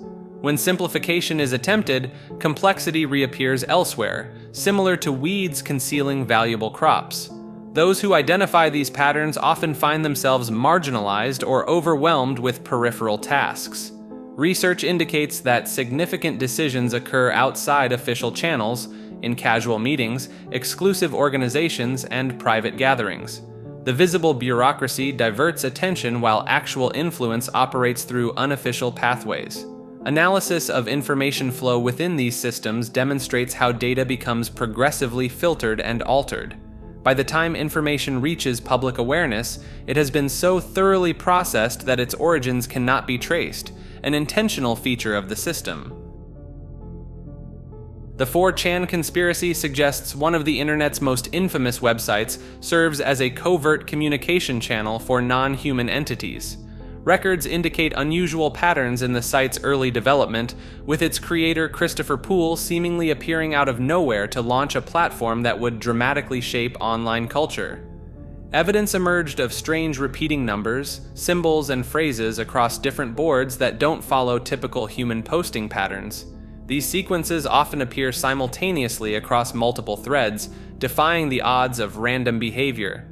When simplification is attempted, complexity reappears elsewhere, similar to weeds concealing valuable crops. Those who identify these patterns often find themselves marginalized or overwhelmed with peripheral tasks. Research indicates that significant decisions occur outside official channels, in casual meetings, exclusive organizations, and private gatherings. The visible bureaucracy diverts attention while actual influence operates through unofficial pathways. Analysis of information flow within these systems demonstrates how data becomes progressively filtered and altered. By the time information reaches public awareness, it has been so thoroughly processed that its origins cannot be traced, an intentional feature of the system. The 4chan conspiracy suggests one of the internet's most infamous websites serves as a covert communication channel for non-human entities. Records indicate unusual patterns in the site's early development, with its creator Christopher Poole seemingly appearing out of nowhere to launch a platform that would dramatically shape online culture. Evidence emerged of strange repeating numbers, symbols, and phrases across different boards that don't follow typical human posting patterns. These sequences often appear simultaneously across multiple threads, defying the odds of random behavior.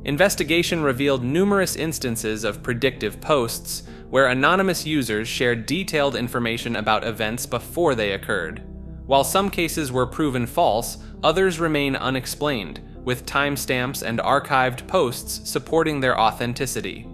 Investigation revealed numerous instances of predictive posts where anonymous users shared detailed information about events before they occurred. While some cases were proven false, others remain unexplained, with timestamps and archived posts supporting their authenticity.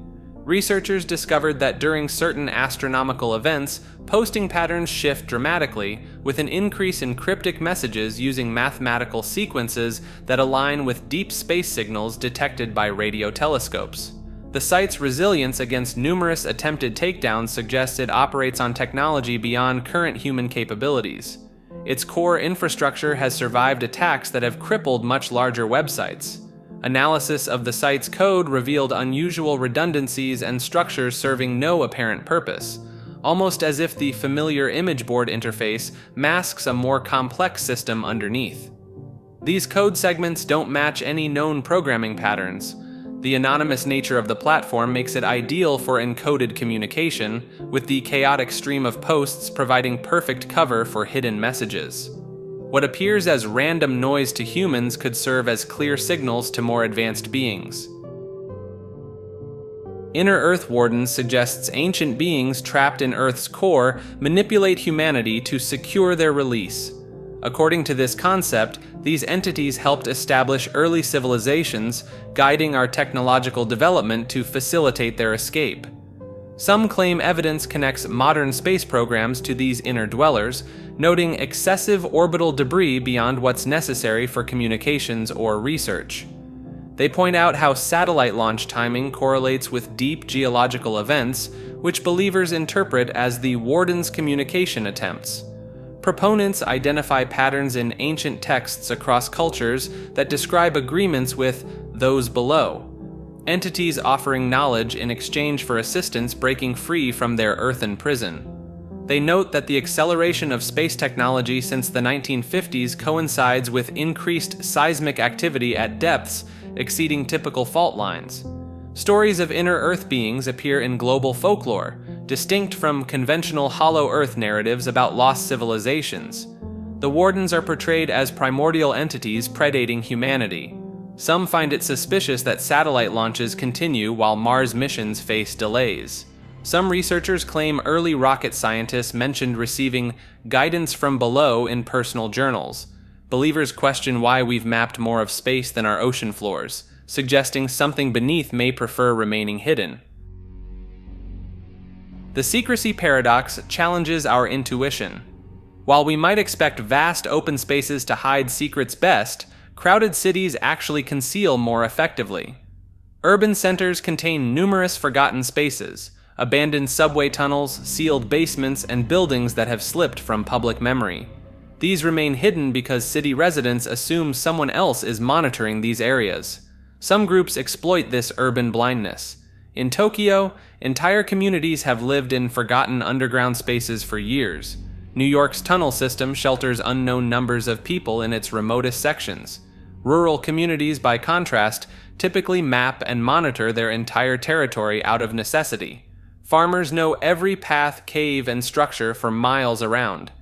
Researchers discovered that during certain astronomical events, posting patterns shift dramatically, with an increase in cryptic messages using mathematical sequences that align with deep space signals detected by radio telescopes. The site's resilience against numerous attempted takedowns suggests it operates on technology beyond current human capabilities. Its core infrastructure has survived attacks that have crippled much larger websites. Analysis of the site's code revealed unusual redundancies and structures serving no apparent purpose, almost as if the familiar image board interface masks a more complex system underneath. These code segments don't match any known programming patterns. The anonymous nature of the platform makes it ideal for encoded communication, with the chaotic stream of posts providing perfect cover for hidden messages. What appears as random noise to humans could serve as clear signals to more advanced beings. Inner Earth Warden suggests ancient beings trapped in Earth's core manipulate humanity to secure their release. According to this concept, these entities helped establish early civilizations, guiding our technological development to facilitate their escape. Some claim evidence connects modern space programs to these inner dwellers, noting excessive orbital debris beyond what's necessary for communications or research. They point out how satellite launch timing correlates with deep geological events, which believers interpret as the Warden's communication attempts. Proponents identify patterns in ancient texts across cultures that describe agreements with those below, entities offering knowledge in exchange for assistance breaking free from their earthen prison. They note that the acceleration of space technology since the 1950s coincides with increased seismic activity at depths exceeding typical fault lines. Stories of inner Earth beings appear in global folklore, distinct from conventional Hollow Earth narratives about lost civilizations. The Wardens are portrayed as primordial entities predating humanity. Some find it suspicious that satellite launches continue while Mars missions face delays. Some researchers claim early rocket scientists mentioned receiving guidance from below in personal journals. Believers question why we've mapped more of space than our ocean floors, suggesting something beneath may prefer remaining hidden. The Secrecy Paradox challenges our intuition. While we might expect vast open spaces to hide secrets best, crowded cities actually conceal more effectively. Urban centers contain numerous forgotten spaces, abandoned subway tunnels, sealed basements, and buildings that have slipped from public memory. These remain hidden because city residents assume someone else is monitoring these areas. Some groups exploit this urban blindness. In Tokyo, entire communities have lived in forgotten underground spaces for years. New York's tunnel system shelters unknown numbers of people in its remotest sections. Rural communities, by contrast, typically map and monitor their entire territory out of necessity. Farmers know every path, cave, and structure for miles around.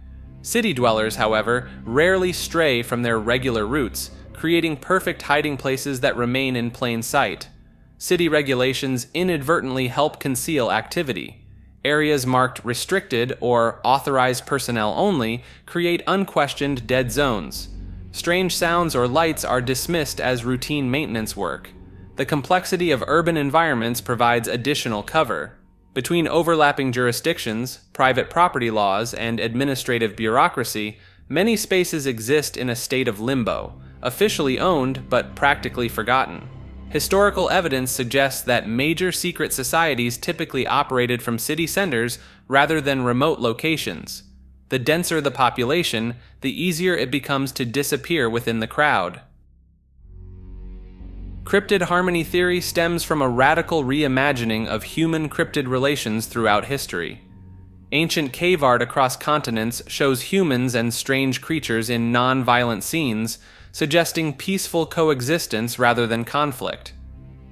City dwellers, however, rarely stray from their regular routes, creating perfect hiding places that remain in plain sight. City regulations inadvertently help conceal activity. Areas marked restricted or authorized personnel only create unquestioned dead zones. Strange sounds or lights are dismissed as routine maintenance work. The complexity of urban environments provides additional cover. Between overlapping jurisdictions, private property laws, and administrative bureaucracy, many spaces exist in a state of limbo, officially owned but practically forgotten. Historical evidence suggests that major secret societies typically operated from city centers rather than remote locations. The denser the population, the easier it becomes to disappear within the crowd. Cryptid harmony theory stems from a radical reimagining of human-cryptid relations throughout history. Ancient cave art across continents shows humans and strange creatures in non-violent scenes, suggesting peaceful coexistence rather than conflict.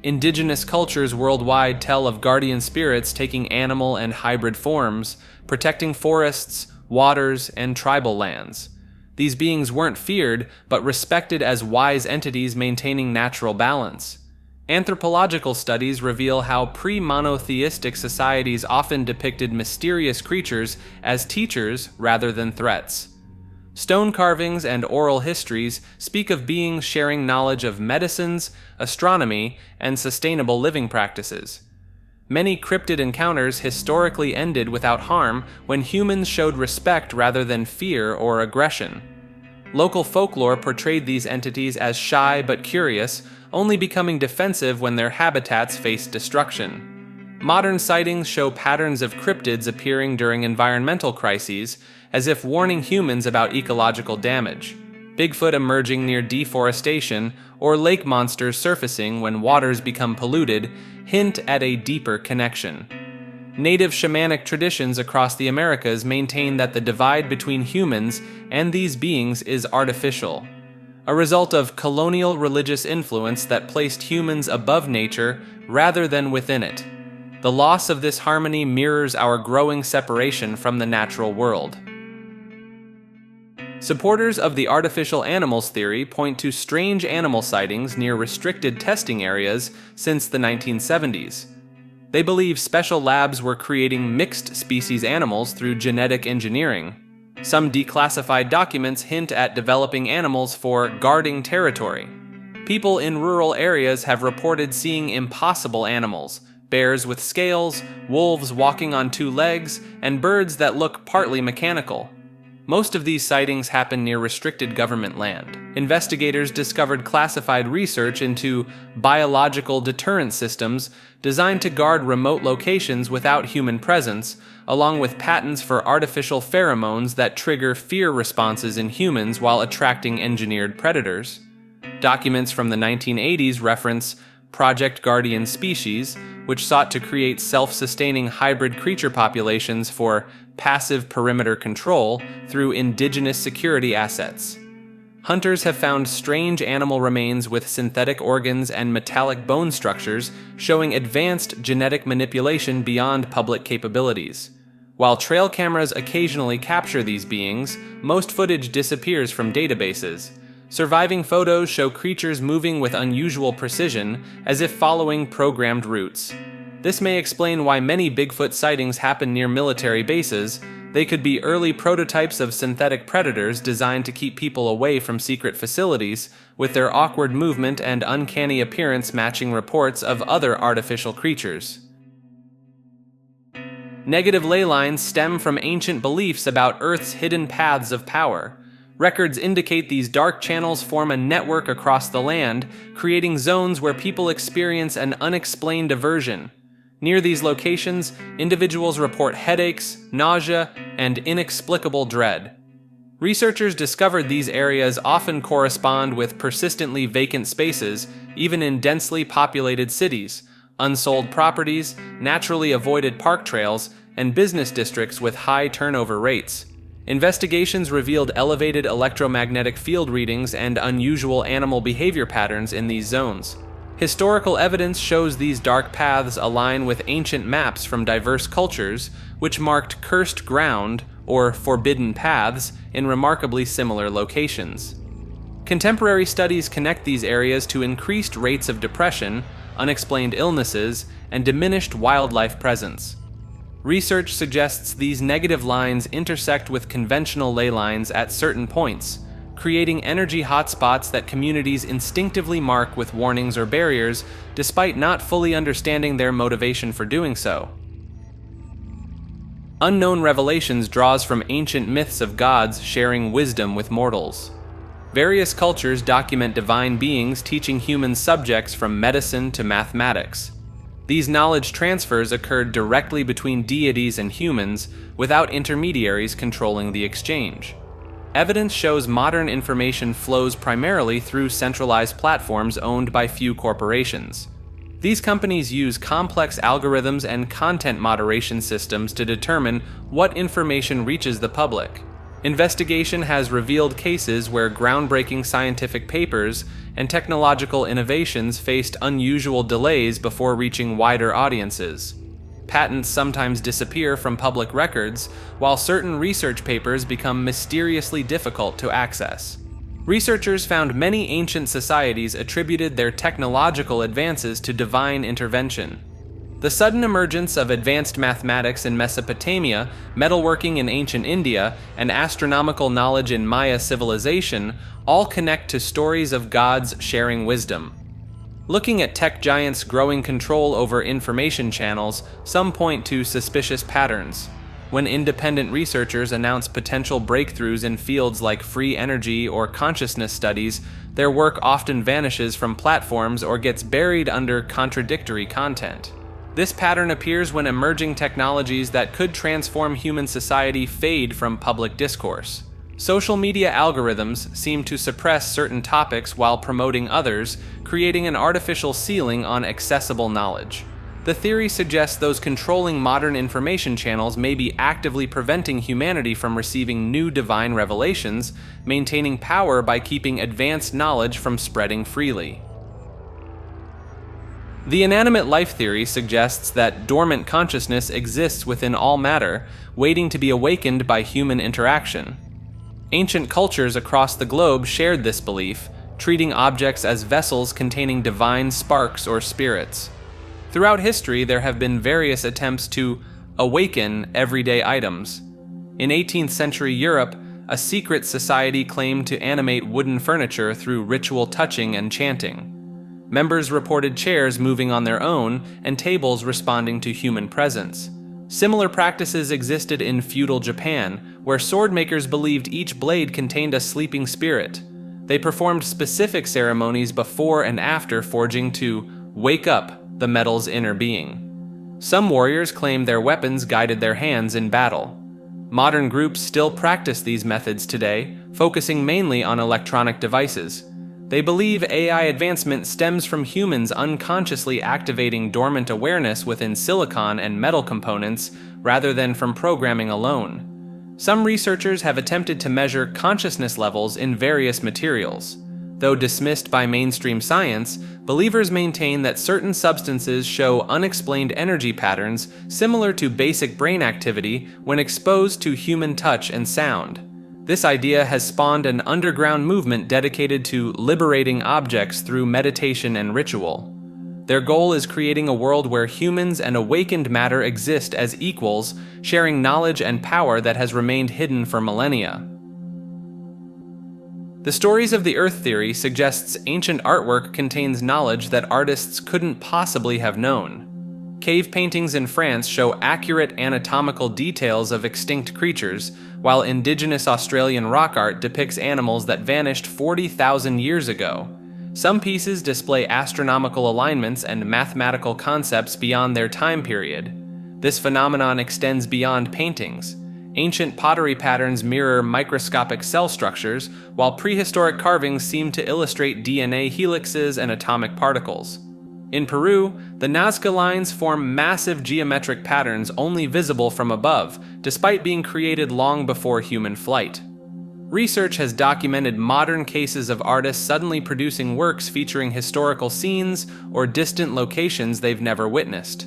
Indigenous cultures worldwide tell of guardian spirits taking animal and hybrid forms, protecting forests, waters, and tribal lands. These beings weren't feared, but respected as wise entities maintaining natural balance. Anthropological studies reveal how pre-monotheistic societies often depicted mysterious creatures as teachers rather than threats. Stone carvings and oral histories speak of beings sharing knowledge of medicines, astronomy, and sustainable living practices. Many cryptid encounters historically ended without harm when humans showed respect rather than fear or aggression. Local folklore portrayed these entities as shy but curious, only becoming defensive when their habitats faced destruction. Modern sightings show patterns of cryptids appearing during environmental crises, as if warning humans about ecological damage. Bigfoot emerging near deforestation, or lake monsters surfacing when waters become polluted, hint at a deeper connection. Native shamanic traditions across the Americas maintain that the divide between humans and these beings is artificial, a result of colonial religious influence that placed humans above nature rather than within it. The loss of this harmony mirrors our growing separation from the natural world. Supporters of the artificial animals theory point to strange animal sightings near restricted testing areas since the 1970s. They believe special labs were creating mixed species animals through genetic engineering. Some declassified documents hint at developing animals for guarding territory. People in rural areas have reported seeing impossible animals, bears with scales, wolves walking on two legs, and birds that look partly mechanical. Most of these sightings happen near restricted government land. Investigators discovered classified research into biological deterrent systems designed to guard remote locations without human presence, along with patents for artificial pheromones that trigger fear responses in humans while attracting engineered predators. Documents from the 1980s reference Project Guardian Species, which sought to create self-sustaining hybrid creature populations for passive perimeter control through indigenous security assets. Hunters have found strange animal remains with synthetic organs and metallic bone structures showing advanced genetic manipulation beyond public capabilities. While trail cameras occasionally capture these beings, most footage disappears from databases. Surviving photos show creatures moving with unusual precision, as if following programmed routes. This may explain why many Bigfoot sightings happen near military bases. They could be early prototypes of synthetic predators designed to keep people away from secret facilities, with their awkward movement and uncanny appearance matching reports of other artificial creatures. Negative ley lines stem from ancient beliefs about Earth's hidden paths of power. Records indicate these dark channels form a network across the land, creating zones where people experience an unexplained aversion. Near these locations, individuals report headaches, nausea, and inexplicable dread. Researchers discovered these areas often correspond with persistently vacant spaces, even in densely populated cities, unsold properties, naturally avoided park trails, and business districts with high turnover rates. Investigations revealed elevated electromagnetic field readings and unusual animal behavior patterns in these zones. Historical evidence shows these dark paths align with ancient maps from diverse cultures, which marked cursed ground, or forbidden paths, in remarkably similar locations. Contemporary studies connect these areas to increased rates of depression, unexplained illnesses, and diminished wildlife presence. Research suggests these negative lines intersect with conventional ley lines at certain points, creating energy hotspots that communities instinctively mark with warnings or barriers, despite not fully understanding their motivation for doing so. Unknown Revelations draws from ancient myths of gods sharing wisdom with mortals. Various cultures document divine beings teaching human subjects from medicine to mathematics. These knowledge transfers occurred directly between deities and humans, without intermediaries controlling the exchange. Evidence shows modern information flows primarily through centralized platforms owned by few corporations. These companies use complex algorithms and content moderation systems to determine what information reaches the public. Investigation has revealed cases where groundbreaking scientific papers and technological innovations faced unusual delays before reaching wider audiences. patents sometimes disappear from public records, while certain research papers become mysteriously difficult to access. Researchers found many ancient societies attributed their technological advances to divine intervention. The sudden emergence of advanced mathematics in Mesopotamia, metalworking in ancient India, and astronomical knowledge in Maya civilization all connect to stories of gods sharing wisdom. Looking at tech giants' growing control over information channels, some point to suspicious patterns. When independent researchers announce potential breakthroughs in fields like free energy or consciousness studies, their work often vanishes from platforms or gets buried under contradictory content. This pattern appears when emerging technologies that could transform human society fade from public discourse. Social media algorithms seem to suppress certain topics while promoting others, creating an artificial ceiling on accessible knowledge. The theory suggests those controlling modern information channels may be actively preventing humanity from receiving new divine revelations, maintaining power by keeping advanced knowledge from spreading freely. The Inanimate Life theory suggests that dormant consciousness exists within all matter, waiting to be awakened by human interaction. Ancient cultures across the globe shared this belief, treating objects as vessels containing divine sparks or spirits. Throughout history, there have been various attempts to awaken everyday items. In 18th century Europe, a secret society claimed to animate wooden furniture through ritual touching and chanting. Members reported chairs moving on their own and tables responding to human presence. Similar practices existed in feudal Japan, where sword makers believed each blade contained a sleeping spirit. They performed specific ceremonies before and after forging to wake up the metal's inner being. Some warriors claimed their weapons guided their hands in battle. Modern groups still practice these methods today, focusing mainly on electronic devices. They believe AI advancement stems from humans unconsciously activating dormant awareness within silicon and metal components rather than from programming alone. Some researchers have attempted to measure consciousness levels in various materials. Though dismissed by mainstream science, believers maintain that certain substances show unexplained energy patterns similar to basic brain activity when exposed to human touch and sound. This idea has spawned an underground movement dedicated to liberating objects through meditation and ritual. Their goal is creating a world where humans and awakened matter exist as equals, sharing knowledge and power that has remained hidden for millennia. The Stories of the Earth theory suggests ancient artwork contains knowledge that artists couldn't possibly have known. Cave paintings in France show accurate anatomical details of extinct creatures, while indigenous Australian rock art depicts animals that vanished 40,000 years ago. Some pieces display astronomical alignments and mathematical concepts beyond their time period. This phenomenon extends beyond paintings. Ancient pottery patterns mirror microscopic cell structures, while prehistoric carvings seem to illustrate DNA helixes and atomic particles. In Peru, the Nazca lines form massive geometric patterns only visible from above, despite being created long before human flight. Research has documented modern cases of artists suddenly producing works featuring historical scenes or distant locations they've never witnessed.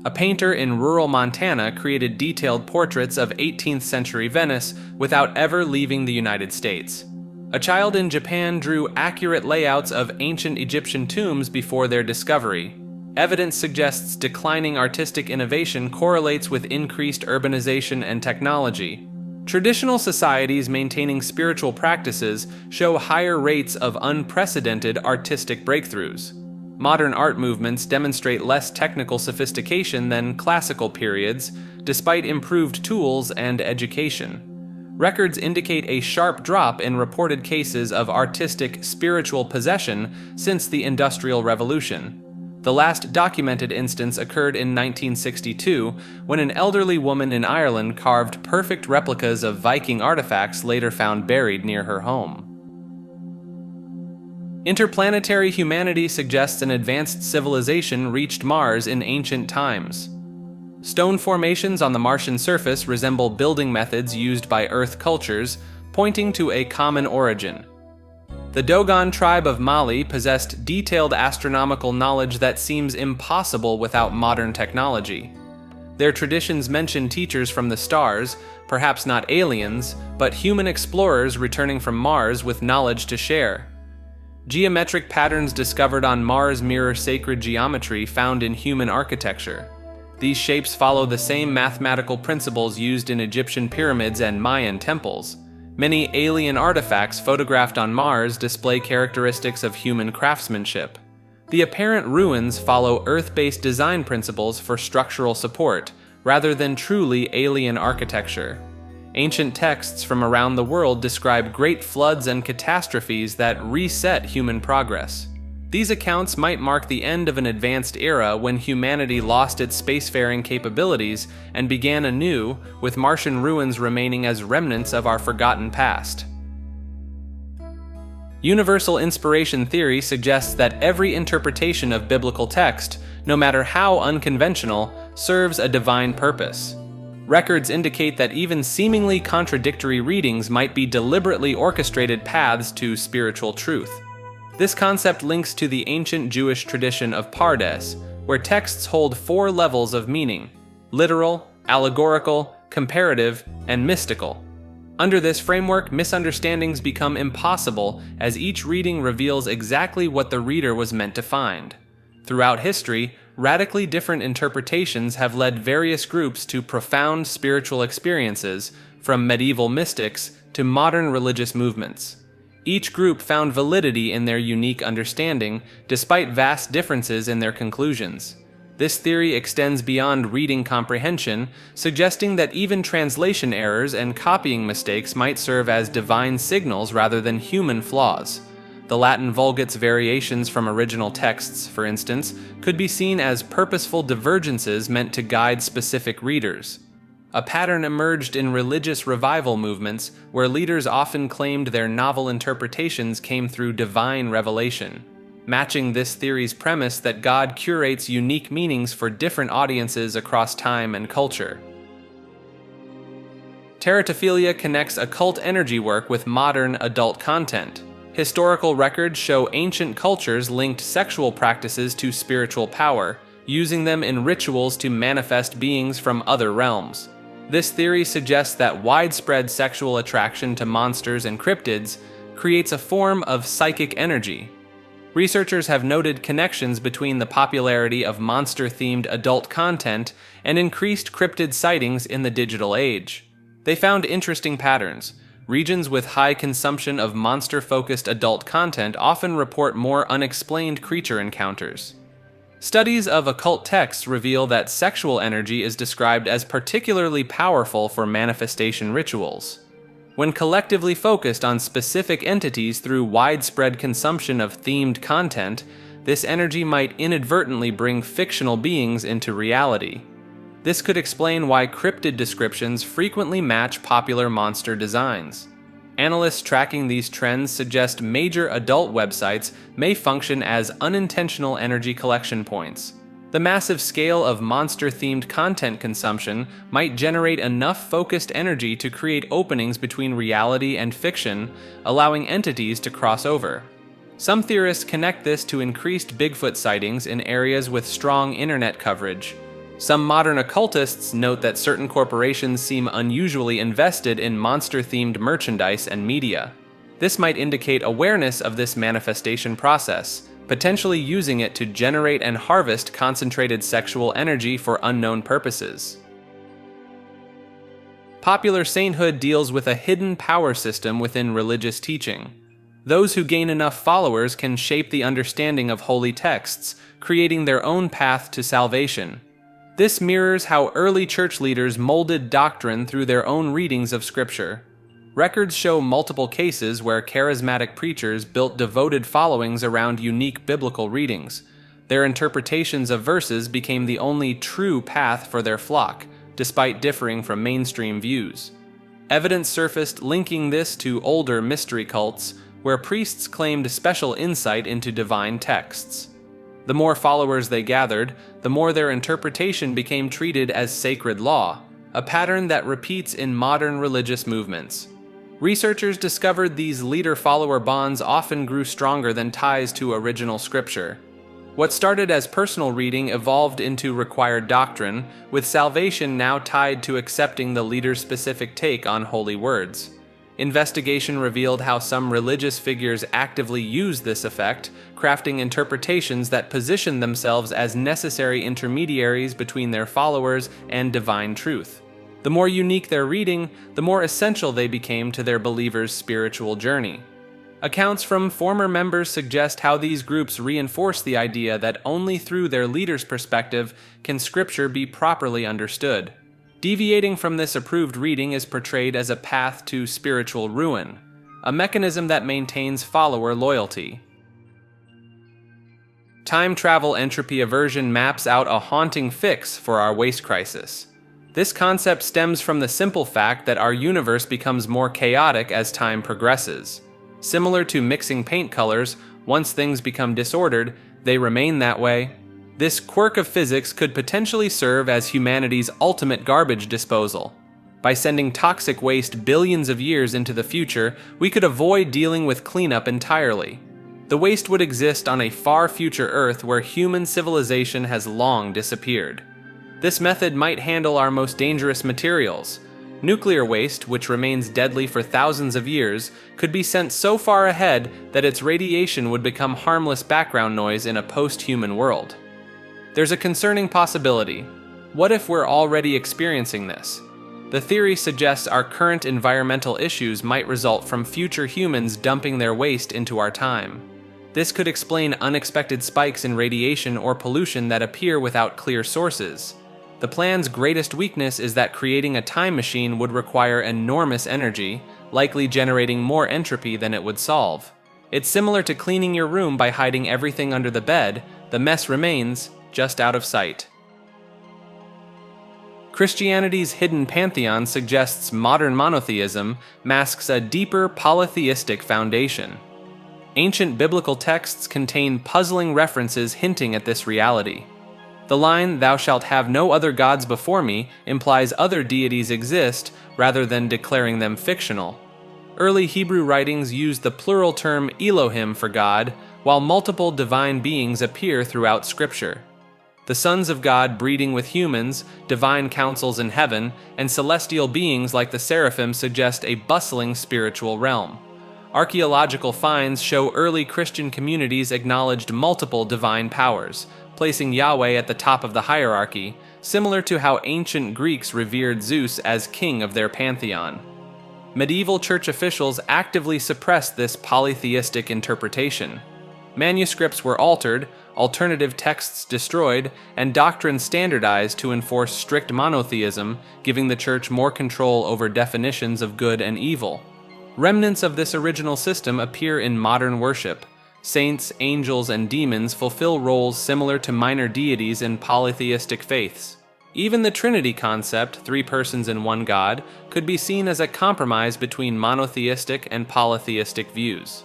A painter in rural Montana created detailed portraits of 18th century Venice without ever leaving the United States. A child in Japan drew accurate layouts of ancient Egyptian tombs before their discovery. Evidence suggests declining artistic innovation correlates with increased urbanization and technology. Traditional societies maintaining spiritual practices show higher rates of unprecedented artistic breakthroughs. Modern art movements demonstrate less technical sophistication than classical periods, despite improved tools and education. Records indicate a sharp drop in reported cases of artistic spiritual possession since the Industrial Revolution. The last documented instance occurred in 1962, when an elderly woman in Ireland carved perfect replicas of Viking artifacts later found buried near her home. Interplanetary Humanity suggests an advanced civilization reached Mars in ancient times. Stone formations on the Martian surface resemble building methods used by Earth cultures, pointing to a common origin. The Dogon tribe of Mali possessed detailed astronomical knowledge that seems impossible without modern technology. Their traditions mention teachers from the stars, perhaps not aliens, but human explorers returning from Mars with knowledge to share. Geometric patterns discovered on Mars mirror sacred geometry found in human architecture. These shapes follow the same mathematical principles used in Egyptian pyramids and Mayan temples. Many alien artifacts photographed on Mars display characteristics of human craftsmanship. The apparent ruins follow Earth-based design principles for structural support, rather than truly alien architecture. Ancient texts from around the world describe great floods and catastrophes that reset human progress. These accounts might mark the end of an advanced era when humanity lost its spacefaring capabilities and began anew, with Martian ruins remaining as remnants of our forgotten past. Universal inspiration theory suggests that every interpretation of biblical text, no matter how unconventional, serves a divine purpose. Records indicate that even seemingly contradictory readings might be deliberately orchestrated paths to spiritual truth. This concept links to the ancient Jewish tradition of Pardes, where texts hold 4 levels of meaning: literal, allegorical, comparative, and mystical. Under this framework, misunderstandings become impossible as each reading reveals exactly what the reader was meant to find. Throughout history, radically different interpretations have led various groups to profound spiritual experiences, from medieval mystics to modern religious movements. Each group found validity in their unique understanding, despite vast differences in their conclusions. This theory extends beyond reading comprehension, suggesting that even translation errors and copying mistakes might serve as divine signals rather than human flaws. The Latin Vulgate's variations from original texts, for instance, could be seen as purposeful divergences meant to guide specific readers. A pattern emerged in religious revival movements where leaders often claimed their novel interpretations came through divine revelation, matching this theory's premise that God curates unique meanings for different audiences across time and culture. Teratophilia connects occult energy work with modern adult content. Historical records show ancient cultures linked sexual practices to spiritual power, using them in rituals to manifest beings from other realms. This theory suggests that widespread sexual attraction to monsters and cryptids creates a form of psychic energy. Researchers have noted connections between the popularity of monster-themed adult content and increased cryptid sightings in the digital age. They found interesting patterns. Regions with high consumption of monster-focused adult content often report more unexplained creature encounters. Studies of occult texts reveal that sexual energy is described as particularly powerful for manifestation rituals. When collectively focused on specific entities through widespread consumption of themed content, this energy might inadvertently bring fictional beings into reality. This could explain why cryptid descriptions frequently match popular monster designs. Analysts tracking these trends suggest major adult websites may function as unintentional energy collection points. The massive scale of monster-themed content consumption might generate enough focused energy to create openings between reality and fiction, allowing entities to cross over. Some theorists connect this to increased Bigfoot sightings in areas with strong internet coverage. Some modern occultists note that certain corporations seem unusually invested in monster-themed merchandise and media. This might indicate awareness of this manifestation process, potentially using it to generate and harvest concentrated sexual energy for unknown purposes. Popular sainthood deals with a hidden power system within religious teaching. Those who gain enough followers can shape the understanding of holy texts, creating their own path to salvation. This mirrors how early church leaders molded doctrine through their own readings of Scripture. Records show multiple cases where charismatic preachers built devoted followings around unique biblical readings. Their interpretations of verses became the only true path for their flock, despite differing from mainstream views. Evidence surfaced linking this to older mystery cults, where priests claimed special insight into divine texts. The more followers they gathered, the more their interpretation became treated as sacred law, a pattern that repeats in modern religious movements. Researchers discovered these leader-follower bonds often grew stronger than ties to original scripture. What started as personal reading evolved into required doctrine, with salvation now tied to accepting the leader's specific take on holy words. Investigation revealed how some religious figures actively use this effect, crafting interpretations that position themselves as necessary intermediaries between their followers and divine truth. The more unique their reading, the more essential they became to their believers' spiritual journey. Accounts from former members suggest how these groups reinforce the idea that only through their leader's perspective can Scripture be properly understood. Deviating from this approved reading is portrayed as a path to spiritual ruin, a mechanism that maintains follower loyalty. Time travel entropy aversion maps out a haunting fix for our waste crisis. This concept stems from the simple fact that our universe becomes more chaotic as time progresses. Similar to mixing paint colors, once things become disordered, they remain that way. This quirk of physics could potentially serve as humanity's ultimate garbage disposal. By sending toxic waste billions of years into the future, we could avoid dealing with cleanup entirely. The waste would exist on a far future Earth where human civilization has long disappeared. This method might handle our most dangerous materials. Nuclear waste, which remains deadly for thousands of years, could be sent so far ahead that its radiation would become harmless background noise in a post-human world. There's a concerning possibility. What if we're already experiencing this? The theory suggests our current environmental issues might result from future humans dumping their waste into our time. This could explain unexpected spikes in radiation or pollution that appear without clear sources. The plan's greatest weakness is that creating a time machine would require enormous energy, likely generating more entropy than it would solve. It's similar to cleaning your room by hiding everything under the bed. The mess remains, just out of sight. Christianity's hidden pantheon suggests modern monotheism masks a deeper polytheistic foundation. Ancient biblical texts contain puzzling references hinting at this reality. The line, "Thou shalt have no other gods before me," implies other deities exist rather than declaring them fictional. Early Hebrew writings used the plural term Elohim for God, while multiple divine beings appear throughout Scripture. The sons of God breeding with humans, divine councils in heaven, and celestial beings like the seraphim suggest a bustling spiritual realm. Archaeological finds show early Christian communities acknowledged multiple divine powers, placing Yahweh at the top of the hierarchy, similar to how ancient Greeks revered Zeus as king of their pantheon. Medieval church officials actively suppressed this polytheistic interpretation. Manuscripts were altered, alternative texts destroyed, and doctrine standardized to enforce strict monotheism, giving the church more control over definitions of good and evil. Remnants of this original system appear in modern worship. Saints, angels, and demons fulfill roles similar to minor deities in polytheistic faiths. Even the Trinity concept, 3 persons in one God, could be seen as a compromise between monotheistic and polytheistic views.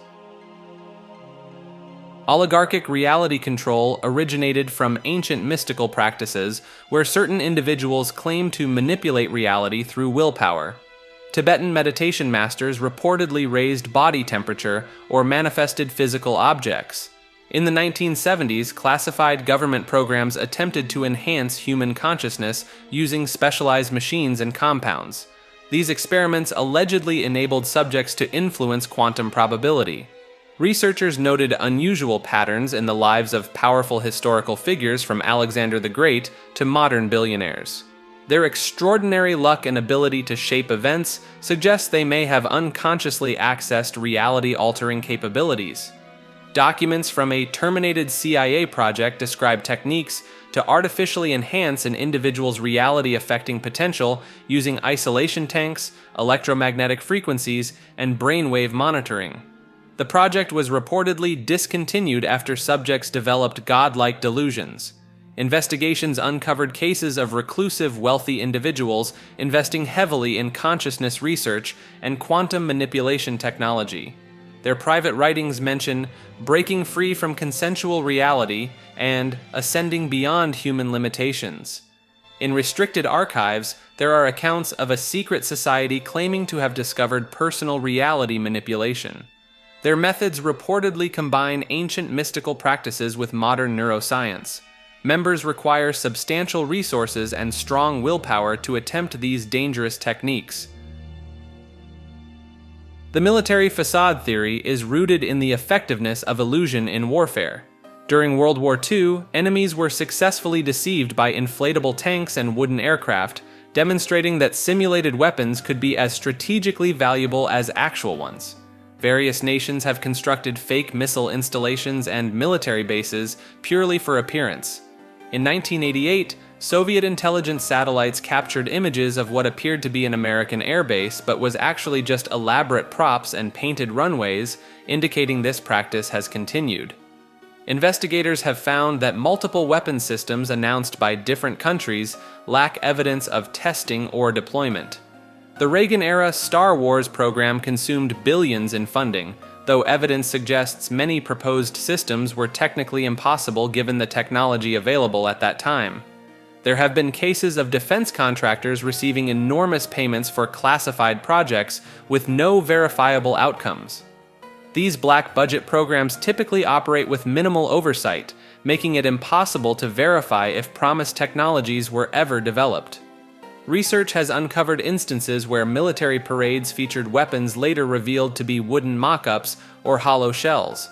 Oligarchic reality control originated from ancient mystical practices where certain individuals claim to manipulate reality through willpower. Tibetan meditation masters reportedly raised body temperature or manifested physical objects. In the 1970s, classified government programs attempted to enhance human consciousness using specialized machines and compounds. These experiments allegedly enabled subjects to influence quantum probability. Researchers noted unusual patterns in the lives of powerful historical figures from Alexander the Great to modern billionaires. Their extraordinary luck and ability to shape events suggests they may have unconsciously accessed reality-altering capabilities. Documents from a terminated CIA project describe techniques to artificially enhance an individual's reality-affecting potential using isolation tanks, electromagnetic frequencies, and brainwave monitoring. The project was reportedly discontinued after subjects developed godlike delusions. Investigations uncovered cases of reclusive, wealthy individuals investing heavily in consciousness research and quantum manipulation technology. Their private writings mention breaking free from consensual reality and ascending beyond human limitations. In restricted archives, there are accounts of a secret society claiming to have discovered personal reality manipulation. Their methods reportedly combine ancient mystical practices with modern neuroscience. Members require substantial resources and strong willpower to attempt these dangerous techniques. The military facade theory is rooted in the effectiveness of illusion in warfare. During World War II, enemies were successfully deceived by inflatable tanks and wooden aircraft, demonstrating that simulated weapons could be as strategically valuable as actual ones. Various nations have constructed fake missile installations and military bases purely for appearance. In 1988, Soviet intelligence satellites captured images of what appeared to be an American airbase but was actually just elaborate props and painted runways, indicating this practice has continued. Investigators have found that multiple weapon systems announced by different countries lack evidence of testing or deployment. The Reagan-era Star Wars program consumed billions in funding, though evidence suggests many proposed systems were technically impossible given the technology available at that time. There have been cases of defense contractors receiving enormous payments for classified projects with no verifiable outcomes. These black budget programs typically operate with minimal oversight, making it impossible to verify if promised technologies were ever developed. Research has uncovered instances where military parades featured weapons later revealed to be wooden mock-ups or hollow shells.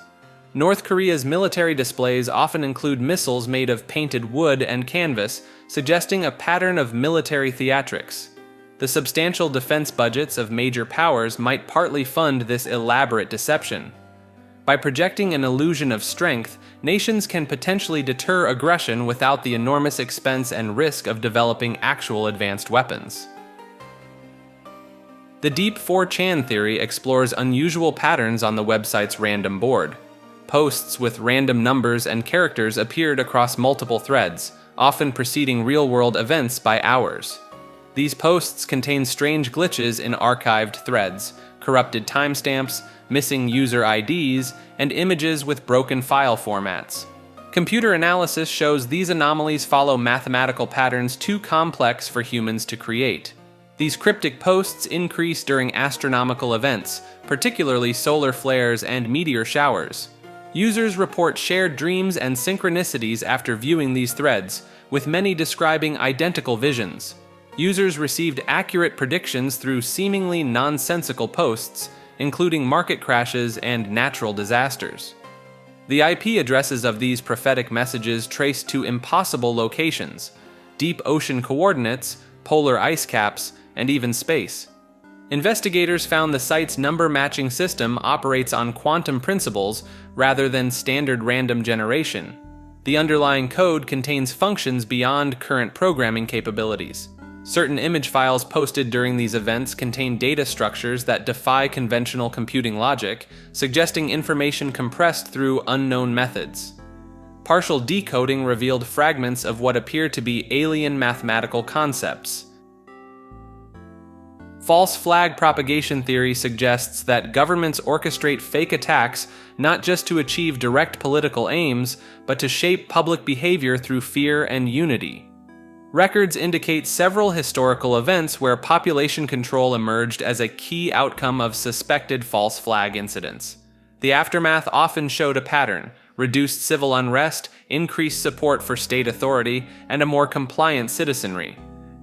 North Korea's military displays often include missiles made of painted wood and canvas, suggesting a pattern of military theatrics. The substantial defense budgets of major powers might partly fund this elaborate deception. By projecting an illusion of strength, nations can potentially deter aggression without the enormous expense and risk of developing actual advanced weapons. The Deep 4chan theory explores unusual patterns on the website's random board. Posts with random numbers and characters appeared across multiple threads, often preceding real-world events by hours. These posts contain strange glitches in archived threads, corrupted timestamps, missing user IDs, and images with broken file formats. Computer analysis shows these anomalies follow mathematical patterns too complex for humans to create. These cryptic posts increase during astronomical events, particularly solar flares and meteor showers. Users report shared dreams and synchronicities after viewing these threads, with many describing identical visions. Users received accurate predictions through seemingly nonsensical posts, including market crashes and natural disasters. The IP addresses of these prophetic messages trace to impossible locations, deep ocean coordinates, polar ice caps, and even space. Investigators found the site's number matching system operates on quantum principles rather than standard random generation. The underlying code contains functions beyond current programming capabilities. Certain image files posted during these events contain data structures that defy conventional computing logic, suggesting information compressed through unknown methods. Partial decoding revealed fragments of what appear to be alien mathematical concepts. False flag propagation theory suggests that governments orchestrate fake attacks not just to achieve direct political aims, but to shape public behavior through fear and unity. Records indicate several historical events where population control emerged as a key outcome of suspected false flag incidents. The aftermath often showed a pattern: reduced civil unrest, increased support for state authority, and a more compliant citizenry.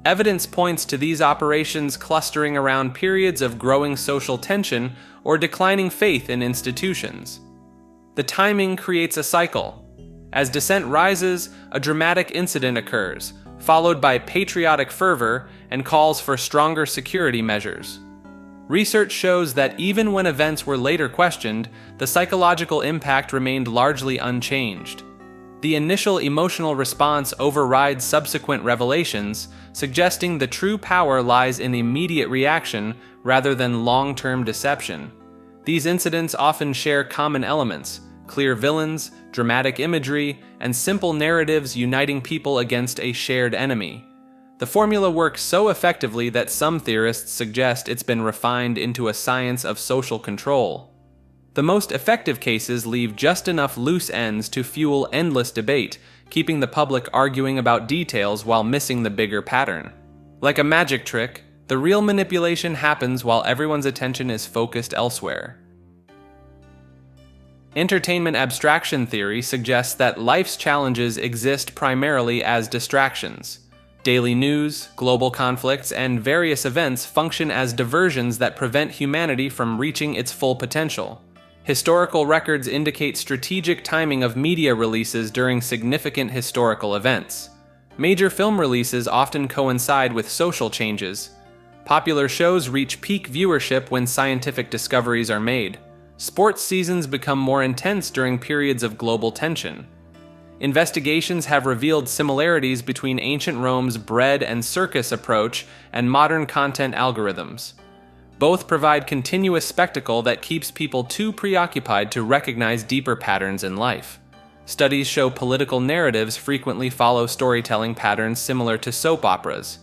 Evidence points to these operations clustering around periods of growing social tension or declining faith in institutions. The timing creates a cycle. As dissent rises, a dramatic incident occurs, followed by patriotic fervor and calls for stronger security measures. Research shows that even when events were later questioned, the psychological impact remained largely unchanged. The initial emotional response overrides subsequent revelations, suggesting the true power lies in immediate reaction rather than long-term deception. These incidents often share common elements: clear villains, dramatic imagery, and simple narratives uniting people against a shared enemy. The formula works so effectively that some theorists suggest it's been refined into a science of social control. The most effective cases leave just enough loose ends to fuel endless debate, keeping the public arguing about details while missing the bigger pattern. Like a magic trick, the real manipulation happens while everyone's attention is focused elsewhere. Entertainment abstraction theory suggests that life's challenges exist primarily as distractions. Daily news, global conflicts, and various events function as diversions that prevent humanity from reaching its full potential. Historical records indicate strategic timing of media releases during significant historical events. Major film releases often coincide with social changes. Popular shows reach peak viewership when scientific discoveries are made. Sports seasons become more intense during periods of global tension. Investigations have revealed similarities between ancient Rome's bread and circus approach and modern content algorithms. Both provide continuous spectacle that keeps people too preoccupied to recognize deeper patterns in life. Studies show political narratives frequently follow storytelling patterns similar to soap operas.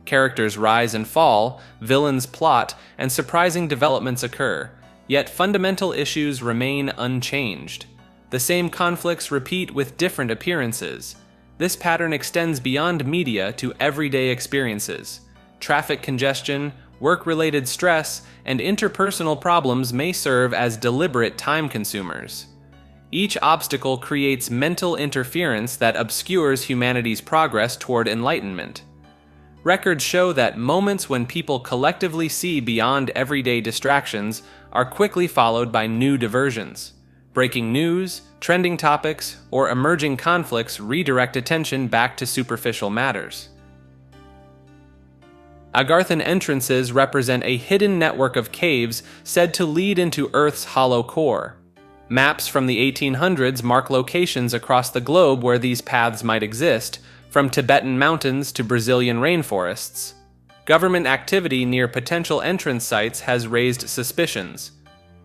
Characters rise and fall, villains plot, and surprising developments occur. Yet fundamental issues remain unchanged. The same conflicts repeat with different appearances. This pattern extends beyond media to everyday experiences. Traffic congestion, work-related stress, and interpersonal problems may serve as deliberate time consumers. Each obstacle creates mental interference that obscures humanity's progress toward enlightenment. Records show that moments when people collectively see beyond everyday distractions are quickly followed by new diversions. Breaking news, trending topics, or emerging conflicts redirect attention back to superficial matters. Agarthan Entrances represent a hidden network of caves said to lead into Earth's hollow core. Maps from the 1800s mark locations across the globe where these paths might exist, from Tibetan mountains to Brazilian rainforests. Government activity near potential entrance sites has raised suspicions.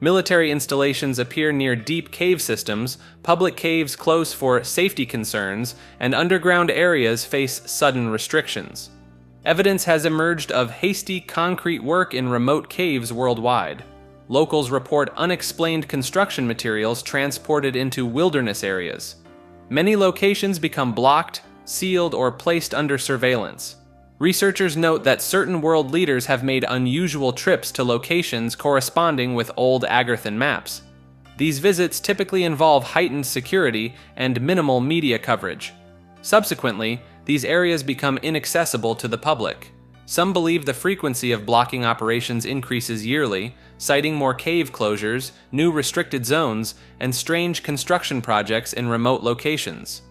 Military installations appear near deep cave systems, public caves close for safety concerns, and underground areas face sudden restrictions. Evidence has emerged of hasty concrete work in remote caves worldwide. Locals report unexplained construction materials transported into wilderness areas. Many locations become blocked, sealed, or placed under surveillance. Researchers note that certain world leaders have made unusual trips to locations corresponding with old Agarthan maps. These visits typically involve heightened security and minimal media coverage. Subsequently, these areas become inaccessible to the public. Some believe the frequency of blocking operations increases yearly, citing more cave closures, new restricted zones, and strange construction projects in remote locations.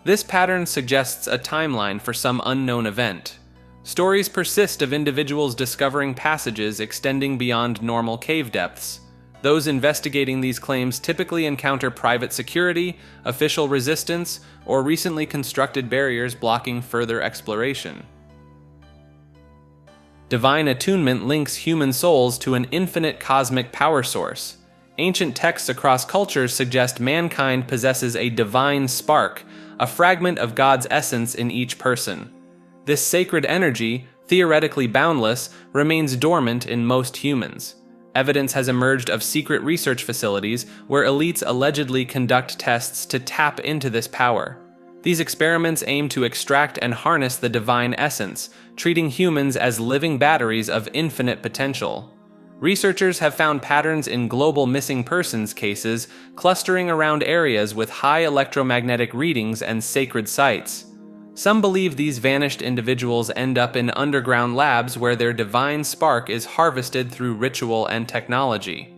This pattern suggests a timeline for some unknown event. Stories persist of individuals discovering passages extending beyond normal cave depths. Those investigating these claims typically encounter private security, official resistance, or recently constructed barriers blocking further exploration. Divine attunement links human souls to an infinite cosmic power source. Ancient texts across cultures suggest mankind possesses a divine spark, a fragment of God's essence in each person. This sacred energy, theoretically boundless, remains dormant in most humans. Evidence has emerged of secret research facilities where elites allegedly conduct tests to tap into this power. These experiments aim to extract and harness the divine essence, treating humans as living batteries of infinite potential. Researchers have found patterns in global missing persons cases clustering around areas with high electromagnetic readings and sacred sites. Some believe these vanished individuals end up in underground labs where their divine spark is harvested through ritual and technology.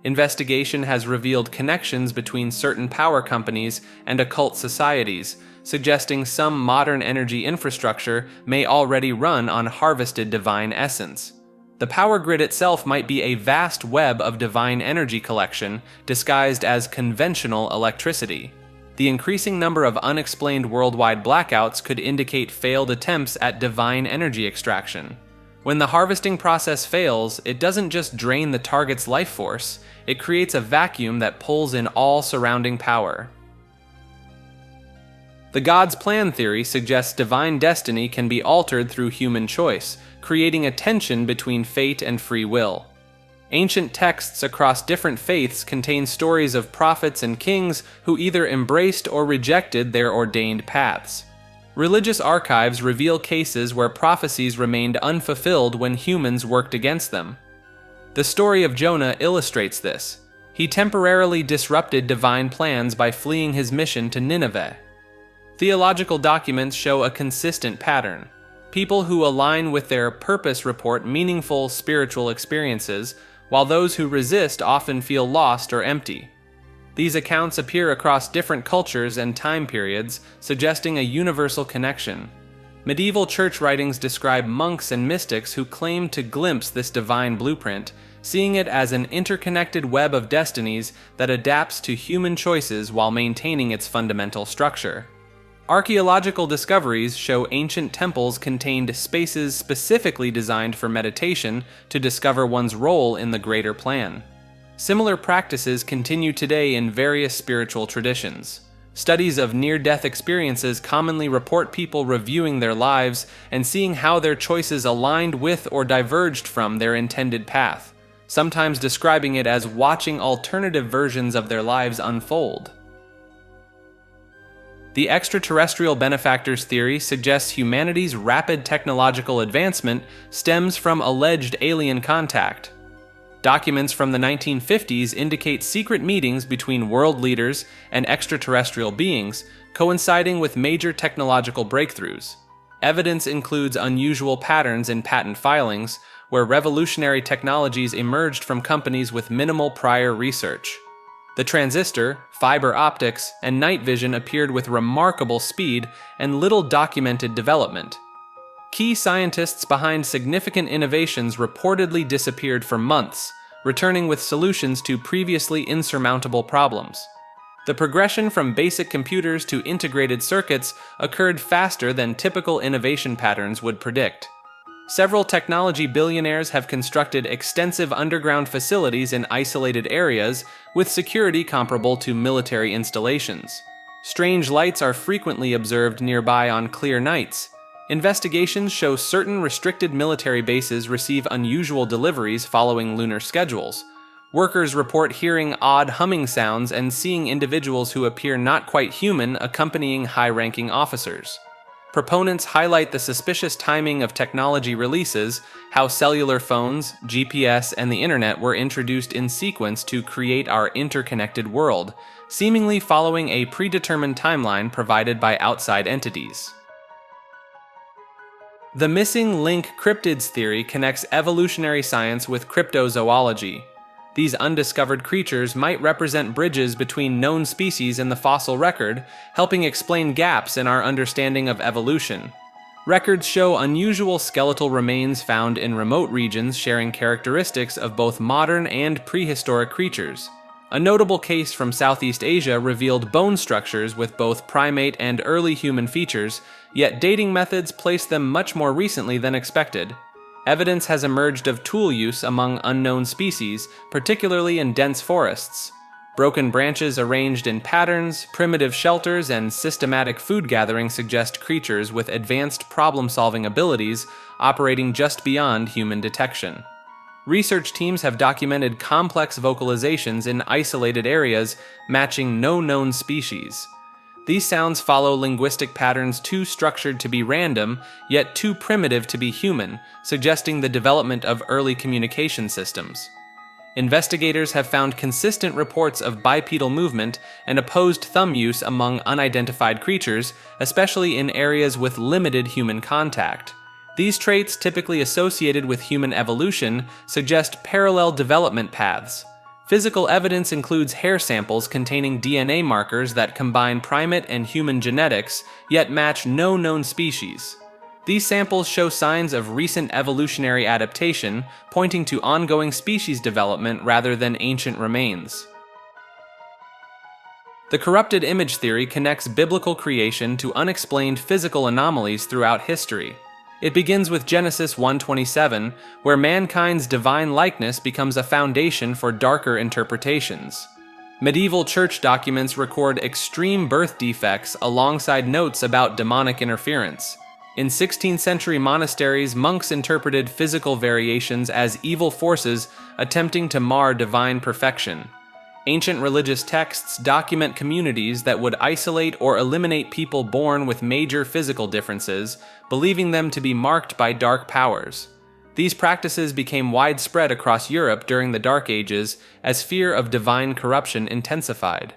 Investigation has revealed connections between certain power companies and occult societies, suggesting some modern energy infrastructure may already run on harvested divine essence. The power grid itself might be a vast web of divine energy collection disguised as conventional electricity. The increasing number of unexplained worldwide blackouts could indicate failed attempts at divine energy extraction. When the harvesting process fails, it doesn't just drain the target's life force, it creates a vacuum that pulls in all surrounding power. The God's plan theory suggests divine destiny can be altered through human choice, creating a tension between fate and free will. Ancient texts across different faiths contain stories of prophets and kings who either embraced or rejected their ordained paths. Religious archives reveal cases where prophecies remained unfulfilled when humans worked against them. The story of Jonah illustrates this. He temporarily disrupted divine plans by fleeing his mission to Nineveh. Theological documents show a consistent pattern. People who align with their purpose report meaningful spiritual experiences, while those who resist often feel lost or empty. These accounts appear across different cultures and time periods, suggesting a universal connection. Medieval church writings describe monks and mystics who claim to glimpse this divine blueprint, seeing it as an interconnected web of destinies that adapts to human choices while maintaining its fundamental structure. Archaeological discoveries show ancient temples contained spaces specifically designed for meditation to discover one's role in the greater plan. Similar practices continue today in various spiritual traditions. Studies of near-death experiences commonly report people reviewing their lives and seeing how their choices aligned with or diverged from their intended path, sometimes describing it as watching alternative versions of their lives unfold. The extraterrestrial benefactors theory suggests humanity's rapid technological advancement stems from alleged alien contact. Documents from the 1950s indicate secret meetings between world leaders and extraterrestrial beings, coinciding with major technological breakthroughs. Evidence includes unusual patterns in patent filings, where revolutionary technologies emerged from companies with minimal prior research. The transistor, fiber optics, and night vision appeared with remarkable speed and little documented development. Key scientists behind significant innovations reportedly disappeared for months, returning with solutions to previously insurmountable problems. The progression from basic computers to integrated circuits occurred faster than typical innovation patterns would predict. Several technology billionaires have constructed extensive underground facilities in isolated areas with security comparable to military installations. Strange lights are frequently observed nearby on clear nights. Investigations show certain restricted military bases receive unusual deliveries following lunar schedules. Workers report hearing odd humming sounds and seeing individuals who appear not quite human accompanying high-ranking officers. Proponents highlight the suspicious timing of technology releases, how cellular phones, GPS, and the internet were introduced in sequence to create our interconnected world, seemingly following a predetermined timeline provided by outside entities. The missing link cryptids theory connects evolutionary science with cryptozoology. These undiscovered creatures might represent bridges between known species in the fossil record, helping explain gaps in our understanding of evolution. Records show unusual skeletal remains found in remote regions sharing characteristics of both modern and prehistoric creatures. A notable case from Southeast Asia revealed bone structures with both primate and early human features, yet dating methods place them much more recently than expected. Evidence has emerged of tool use among unknown species, particularly in dense forests. Broken branches arranged in patterns, primitive shelters, and systematic food gathering suggest creatures with advanced problem-solving abilities operating just beyond human detection. Research teams have documented complex vocalizations in isolated areas matching no known species. These sounds follow linguistic patterns too structured to be random, yet too primitive to be human, suggesting the development of early communication systems. Investigators have found consistent reports of bipedal movement and opposed thumb use among unidentified creatures, especially in areas with limited human contact. These traits, typically associated with human evolution, suggest parallel development paths. Physical evidence includes hair samples containing DNA markers that combine primate and human genetics, yet match no known species. These samples show signs of recent evolutionary adaptation, pointing to ongoing species development rather than ancient remains. The corrupted image theory connects biblical creation to unexplained physical anomalies throughout history. It begins with Genesis 1:27, where mankind's divine likeness becomes a foundation for darker interpretations. Medieval church documents record extreme birth defects alongside notes about demonic interference. In 16th century monasteries, monks interpreted physical variations as evil forces attempting to mar divine perfection. Ancient religious texts document communities that would isolate or eliminate people born with major physical differences, believing them to be marked by dark powers. These practices became widespread across Europe during the Dark Ages as fear of divine corruption intensified.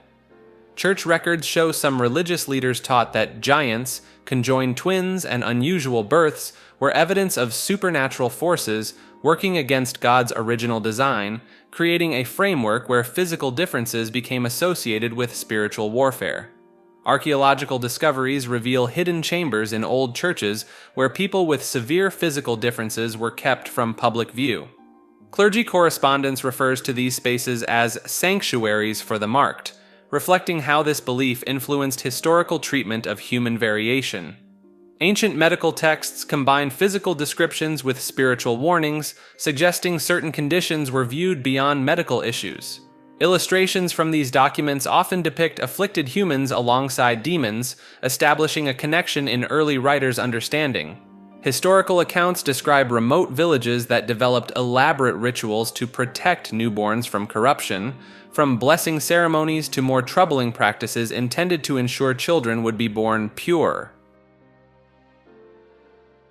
Church records show some religious leaders taught that giants, conjoined twins, and unusual births were evidence of supernatural forces working against God's original design, creating a framework where physical differences became associated with spiritual warfare. Archaeological discoveries reveal hidden chambers in old churches where people with severe physical differences were kept from public view. Clergy correspondence refers to these spaces as sanctuaries for the marked, reflecting how this belief influenced historical treatment of human variation. Ancient medical texts combine physical descriptions with spiritual warnings, suggesting certain conditions were viewed beyond medical issues. Illustrations from these documents often depict afflicted humans alongside demons, establishing a connection in early writers' understanding. Historical accounts describe remote villages that developed elaborate rituals to protect newborns from corruption, from blessing ceremonies to more troubling practices intended to ensure children would be born pure.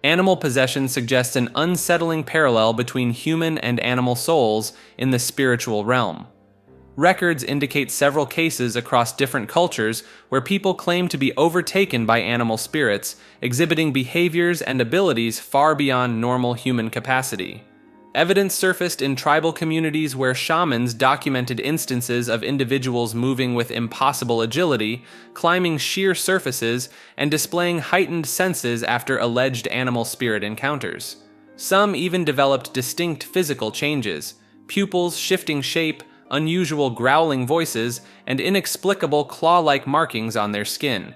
Animal possession suggests an unsettling parallel between human and animal souls in the spiritual realm. Records indicate several cases across different cultures where people claim to be overtaken by animal spirits, exhibiting behaviors and abilities far beyond normal human capacity. Evidence surfaced in tribal communities where shamans documented instances of individuals moving with impossible agility, climbing sheer surfaces, and displaying heightened senses after alleged animal spirit encounters. Some even developed distinct physical changes, pupils shifting shape, unusual growling voices, and inexplicable claw-like markings on their skin.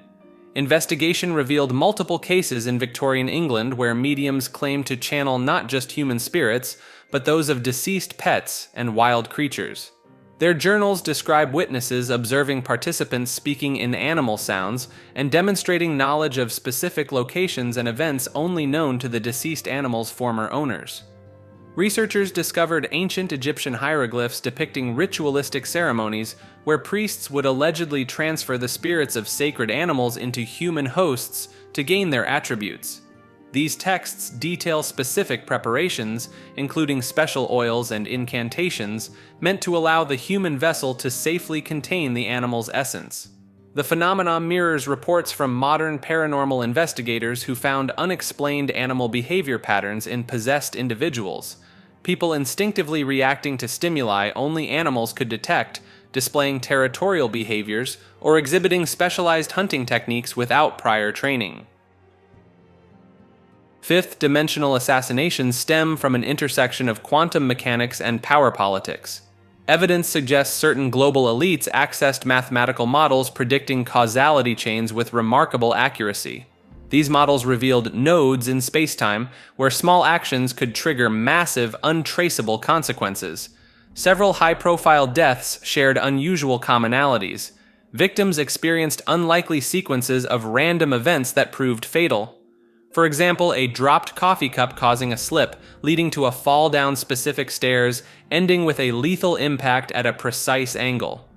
Investigation revealed multiple cases in Victorian England where mediums claimed to channel not just human spirits, but those of deceased pets and wild creatures. Their journals describe witnesses observing participants speaking in animal sounds and demonstrating knowledge of specific locations and events only known to the deceased animal's former owners. Researchers discovered ancient Egyptian hieroglyphs depicting ritualistic ceremonies where priests would allegedly transfer the spirits of sacred animals into human hosts to gain their attributes. These texts detail specific preparations, including special oils and incantations, meant to allow the human vessel to safely contain the animal's essence. The phenomenon mirrors reports from modern paranormal investigators who found unexplained animal behavior patterns in possessed individuals, people instinctively reacting to stimuli only animals could detect, displaying territorial behaviors, or exhibiting specialized hunting techniques without prior training. Fifth, dimensional assassinations stem from an intersection of quantum mechanics and power politics. Evidence suggests certain global elites accessed mathematical models predicting causality chains with remarkable accuracy. These models revealed nodes in spacetime where small actions could trigger massive, untraceable consequences. Several high-profile deaths shared unusual commonalities. Victims experienced unlikely sequences of random events that proved fatal. For example, a dropped coffee cup causing a slip, leading to a fall down specific stairs, ending with a lethal impact at a precise angle.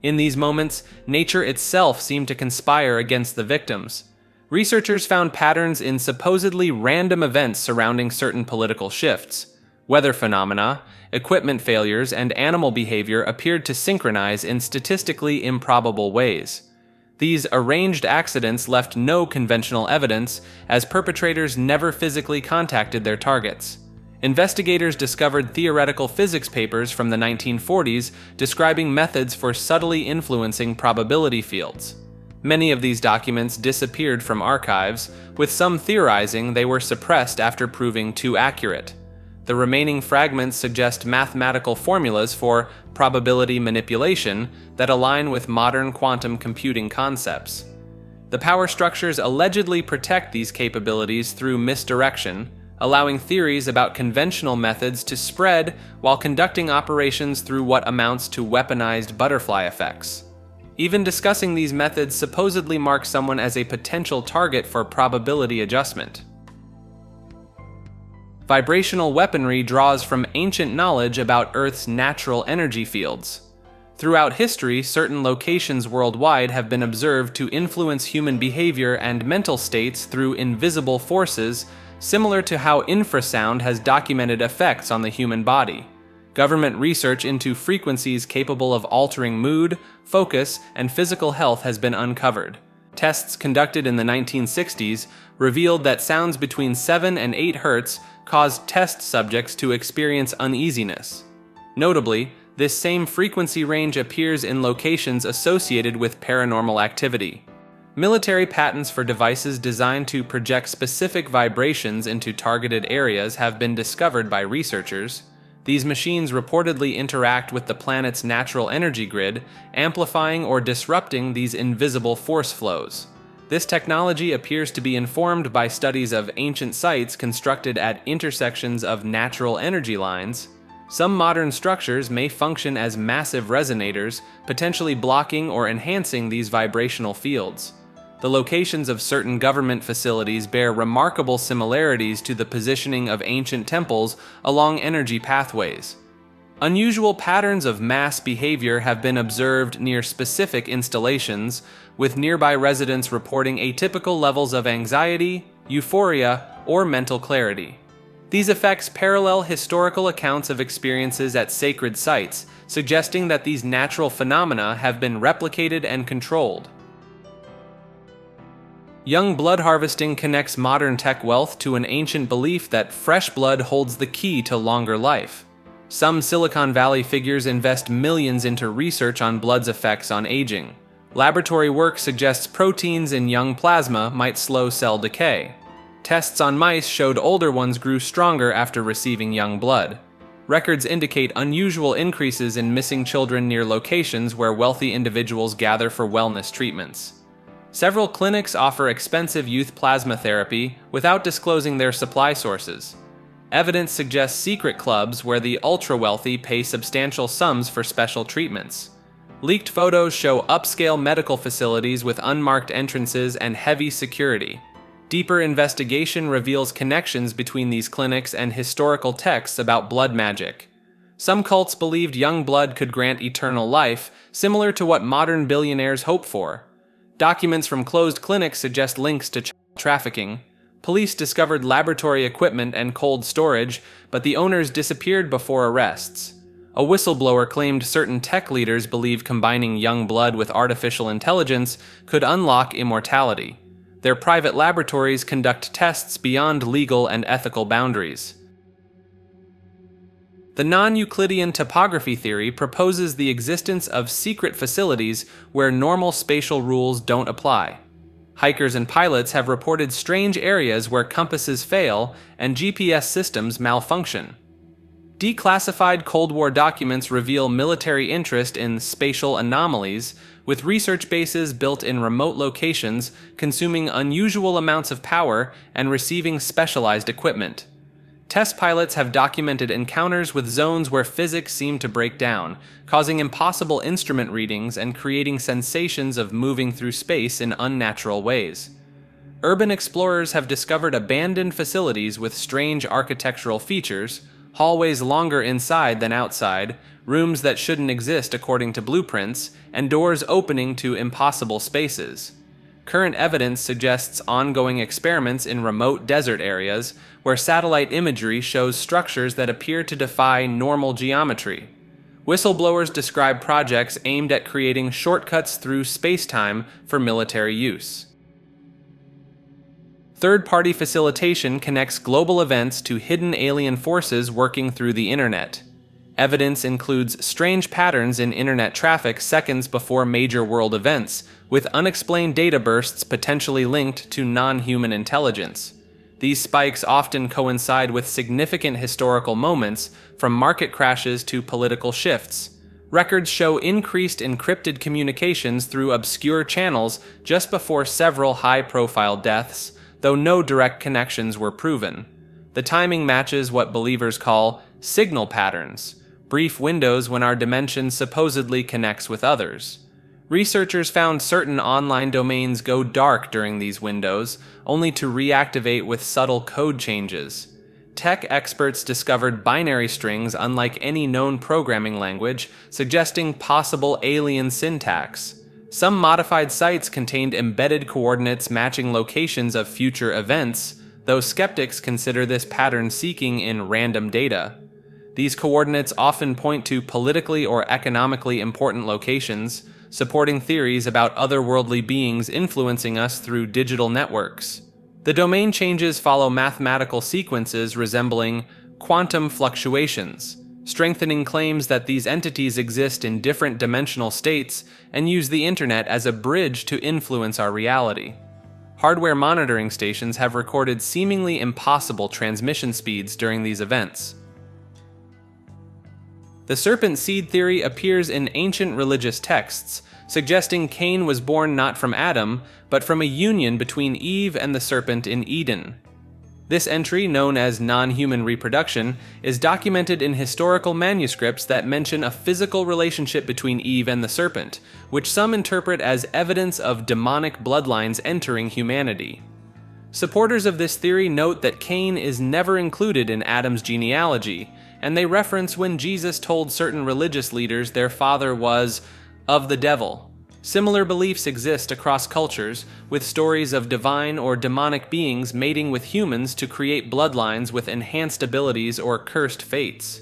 In these moments, nature itself seemed to conspire against the victims. Researchers found patterns in supposedly random events surrounding certain political shifts. Weather phenomena, equipment failures, and animal behavior appeared to synchronize in statistically improbable ways. These arranged accidents left no conventional evidence, as perpetrators never physically contacted their targets. Investigators discovered theoretical physics papers from the 1940s describing methods for subtly influencing probability fields. Many of these documents disappeared from archives, with some theorizing they were suppressed after proving too accurate. The remaining fragments suggest mathematical formulas for probability manipulation that align with modern quantum computing concepts. The power structures allegedly protect these capabilities through misdirection, allowing theories about conventional methods to spread while conducting operations through what amounts to weaponized butterfly effects. Even discussing these methods supposedly marks someone as a potential target for probability adjustment. Vibrational weaponry draws from ancient knowledge about Earth's natural energy fields. Throughout history, certain locations worldwide have been observed to influence human behavior and mental states through invisible forces, similar to how infrasound has documented effects on the human body. Government research into frequencies capable of altering mood, focus, and physical health has been uncovered. Tests conducted in the 1960s revealed that sounds between 7 and 8 Hz caused test subjects to experience uneasiness. Notably, this same frequency range appears in locations associated with paranormal activity. Military patents for devices designed to project specific vibrations into targeted areas have been discovered by researchers. These machines reportedly interact with the planet's natural energy grid, amplifying or disrupting these invisible force flows. This technology appears to be informed by studies of ancient sites constructed at intersections of natural energy lines. Some modern structures may function as massive resonators, potentially blocking or enhancing these vibrational fields. The locations of certain government facilities bear remarkable similarities to the positioning of ancient temples along energy pathways. Unusual patterns of mass behavior have been observed near specific installations, with nearby residents reporting atypical levels of anxiety, euphoria, or mental clarity. These effects parallel historical accounts of experiences at sacred sites, suggesting that these natural phenomena have been replicated and controlled. Young blood harvesting connects modern tech wealth to an ancient belief that fresh blood holds the key to longer life. Some Silicon Valley figures invest millions into research on blood's effects on aging. Laboratory work suggests proteins in young plasma might slow cell decay. Tests on mice showed older ones grew stronger after receiving young blood. Records indicate unusual increases in missing children near locations where wealthy individuals gather for wellness treatments. Several clinics offer expensive youth plasma therapy without disclosing their supply sources. Evidence suggests secret clubs where the ultra-wealthy pay substantial sums for special treatments. Leaked photos show upscale medical facilities with unmarked entrances and heavy security. Deeper investigation reveals connections between these clinics and historical texts about blood magic. Some cults believed young blood could grant eternal life, similar to what modern billionaires hope for. Documents from closed clinics suggest links to child trafficking. Police discovered laboratory equipment and cold storage, but the owners disappeared before arrests. A whistleblower claimed certain tech leaders believe combining young blood with artificial intelligence could unlock immortality. Their private laboratories conduct tests beyond legal and ethical boundaries. The non-Euclidean topography theory proposes the existence of secret facilities where normal spatial rules don't apply. Hikers and pilots have reported strange areas where compasses fail and GPS systems malfunction. Declassified Cold War documents reveal military interest in spatial anomalies, with research bases built in remote locations consuming unusual amounts of power and receiving specialized equipment. Test pilots have documented encounters with zones where physics seem to break down, causing impossible instrument readings and creating sensations of moving through space in unnatural ways. Urban explorers have discovered abandoned facilities with strange architectural features, hallways longer inside than outside, rooms that shouldn't exist according to blueprints, and doors opening to impossible spaces. Current evidence suggests ongoing experiments in remote desert areas where satellite imagery shows structures that appear to defy normal geometry. Whistleblowers describe projects aimed at creating shortcuts through space-time for military use. Third-party facilitation connects global events to hidden alien forces working through the internet. Evidence includes strange patterns in internet traffic seconds before major world events, with unexplained data bursts potentially linked to non-human intelligence. These spikes often coincide with significant historical moments, from market crashes to political shifts. Records show increased encrypted communications through obscure channels just before several high-profile deaths, though no direct connections were proven. The timing matches what believers call signal patterns, brief windows when our dimension supposedly connects with others. Researchers found certain online domains go dark during these windows, only to reactivate with subtle code changes. Tech experts discovered binary strings unlike any known programming language, suggesting possible alien syntax. Some modified sites contained embedded coordinates matching locations of future events, though skeptics consider this pattern seeking in random data. These coordinates often point to politically or economically important locations, supporting theories about otherworldly beings influencing us through digital networks. The domain changes follow mathematical sequences resembling quantum fluctuations, strengthening claims that these entities exist in different dimensional states and use the internet as a bridge to influence our reality. Hardware monitoring stations have recorded seemingly impossible transmission speeds during these events. The serpent seed theory appears in ancient religious texts, suggesting Cain was born not from Adam, but from a union between Eve and the serpent in Eden. This entry, known as non-human reproduction, is documented in historical manuscripts that mention a physical relationship between Eve and the serpent, which some interpret as evidence of demonic bloodlines entering humanity. Supporters of this theory note that Cain is never included in Adam's genealogy, and they reference when Jesus told certain religious leaders their father was of the devil. Similar beliefs exist across cultures, with stories of divine or demonic beings mating with humans to create bloodlines with enhanced abilities or cursed fates.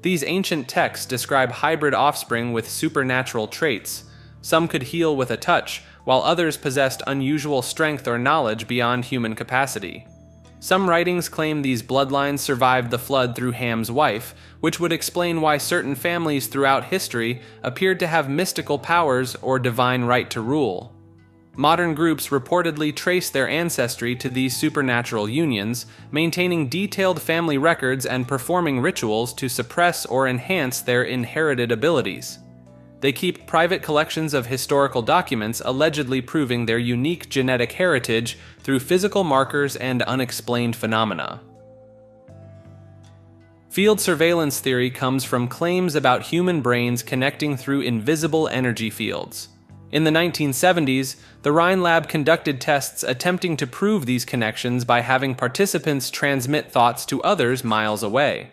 These ancient texts describe hybrid offspring with supernatural traits. Some could heal with a touch, while others possessed unusual strength or knowledge beyond human capacity. Some writings claim these bloodlines survived the flood through Ham's wife, which would explain why certain families throughout history appeared to have mystical powers or divine right to rule. Modern groups reportedly trace their ancestry to these supernatural unions, maintaining detailed family records and performing rituals to suppress or enhance their inherited abilities. They keep private collections of historical documents allegedly proving their unique genetic heritage through physical markers and unexplained phenomena. Field surveillance theory comes from claims about human brains connecting through invisible energy fields. In the 1970s, the Rhine Lab conducted tests attempting to prove these connections by having participants transmit thoughts to others miles away.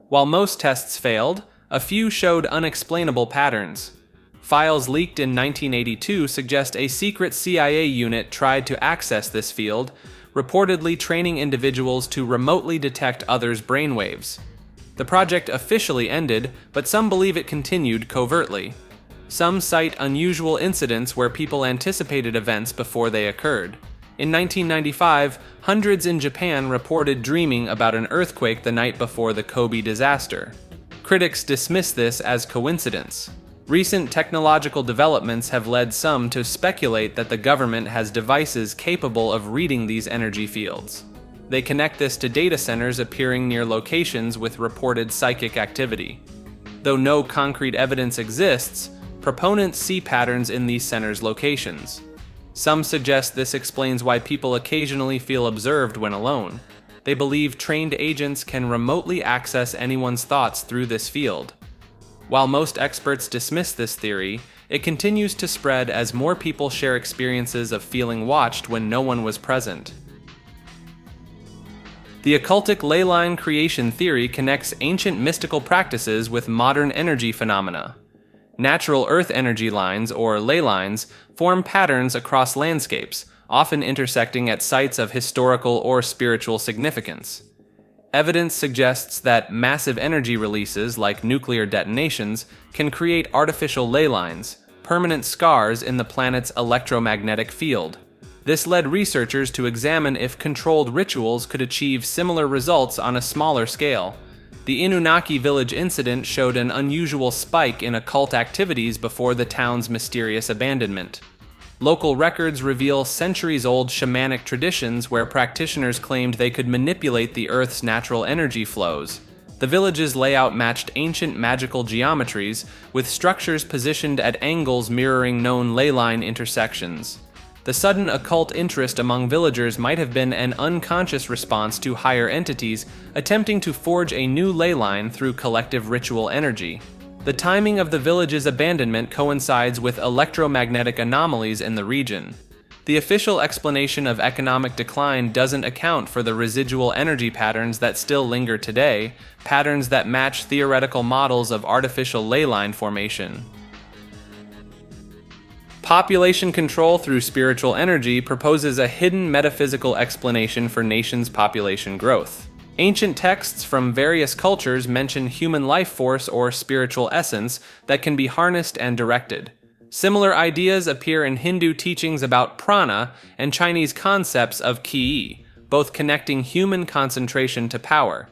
While most tests failed, a few showed unexplainable patterns. Files leaked in 1982 suggest a secret CIA unit tried to access this field, reportedly training individuals to remotely detect others' brainwaves. The project officially ended, but some believe it continued covertly. Some cite unusual incidents where people anticipated events before they occurred. In 1995, hundreds in Japan reported dreaming about an earthquake the night before the Kobe disaster. Critics dismiss this as coincidence. Recent technological developments have led some to speculate that the government has devices capable of reading these energy fields. They connect this to data centers appearing near locations with reported psychic activity. Though no concrete evidence exists, proponents see patterns in these centers' locations. Some suggest this explains why people occasionally feel observed when alone. They believe trained agents can remotely access anyone's thoughts through this field. While most experts dismiss this theory, it continues to spread as more people share experiences of feeling watched when no one was present. The occultic leyline creation theory connects ancient mystical practices with modern energy phenomena. Natural earth energy lines, or ley lines, form patterns across landscapes, often intersecting at sites of historical or spiritual significance. Evidence suggests that massive energy releases, like nuclear detonations, can create artificial ley lines, permanent scars in the planet's electromagnetic field. This led researchers to examine if controlled rituals could achieve similar results on a smaller scale. The Inunaki village incident showed an unusual spike in occult activities before the town's mysterious abandonment. Local records reveal centuries-old shamanic traditions where practitioners claimed they could manipulate the Earth's natural energy flows. The village's layout matched ancient magical geometries, with structures positioned at angles mirroring known ley line intersections. The sudden occult interest among villagers might have been an unconscious response to higher entities attempting to forge a new ley line through collective ritual energy. The timing of the village's abandonment coincides with electromagnetic anomalies in the region. The official explanation of economic decline doesn't account for the residual energy patterns that still linger today, patterns that match theoretical models of artificial ley line formation. Population control through spiritual energy proposes a hidden metaphysical explanation for nations' population growth. Ancient texts from various cultures mention human life force or spiritual essence that can be harnessed and directed. Similar ideas appear in Hindu teachings about prana and Chinese concepts of qi, both connecting human concentration to power.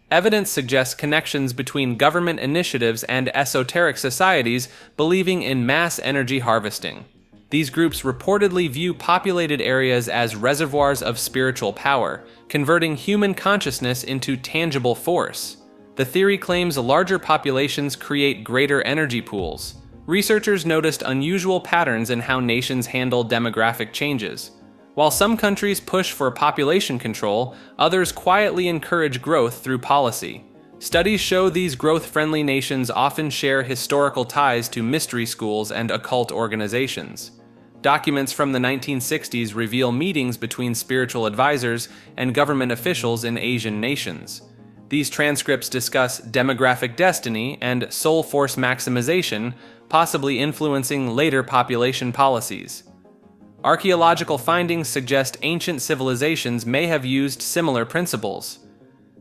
Evidence suggests connections between government initiatives and esoteric societies believing in mass energy harvesting. These groups reportedly view populated areas as reservoirs of spiritual power, converting human consciousness into tangible force. The theory claims larger populations create greater energy pools. Researchers noticed unusual patterns in how nations handle demographic changes. While some countries push for population control, others quietly encourage growth through policy. Studies show these growth-friendly nations often share historical ties to mystery schools and occult organizations. Documents from the 1960s reveal meetings between spiritual advisors and government officials in Asian nations. These transcripts discuss demographic destiny and soul force maximization, possibly influencing later population policies. Archaeological findings suggest ancient civilizations may have used similar principles.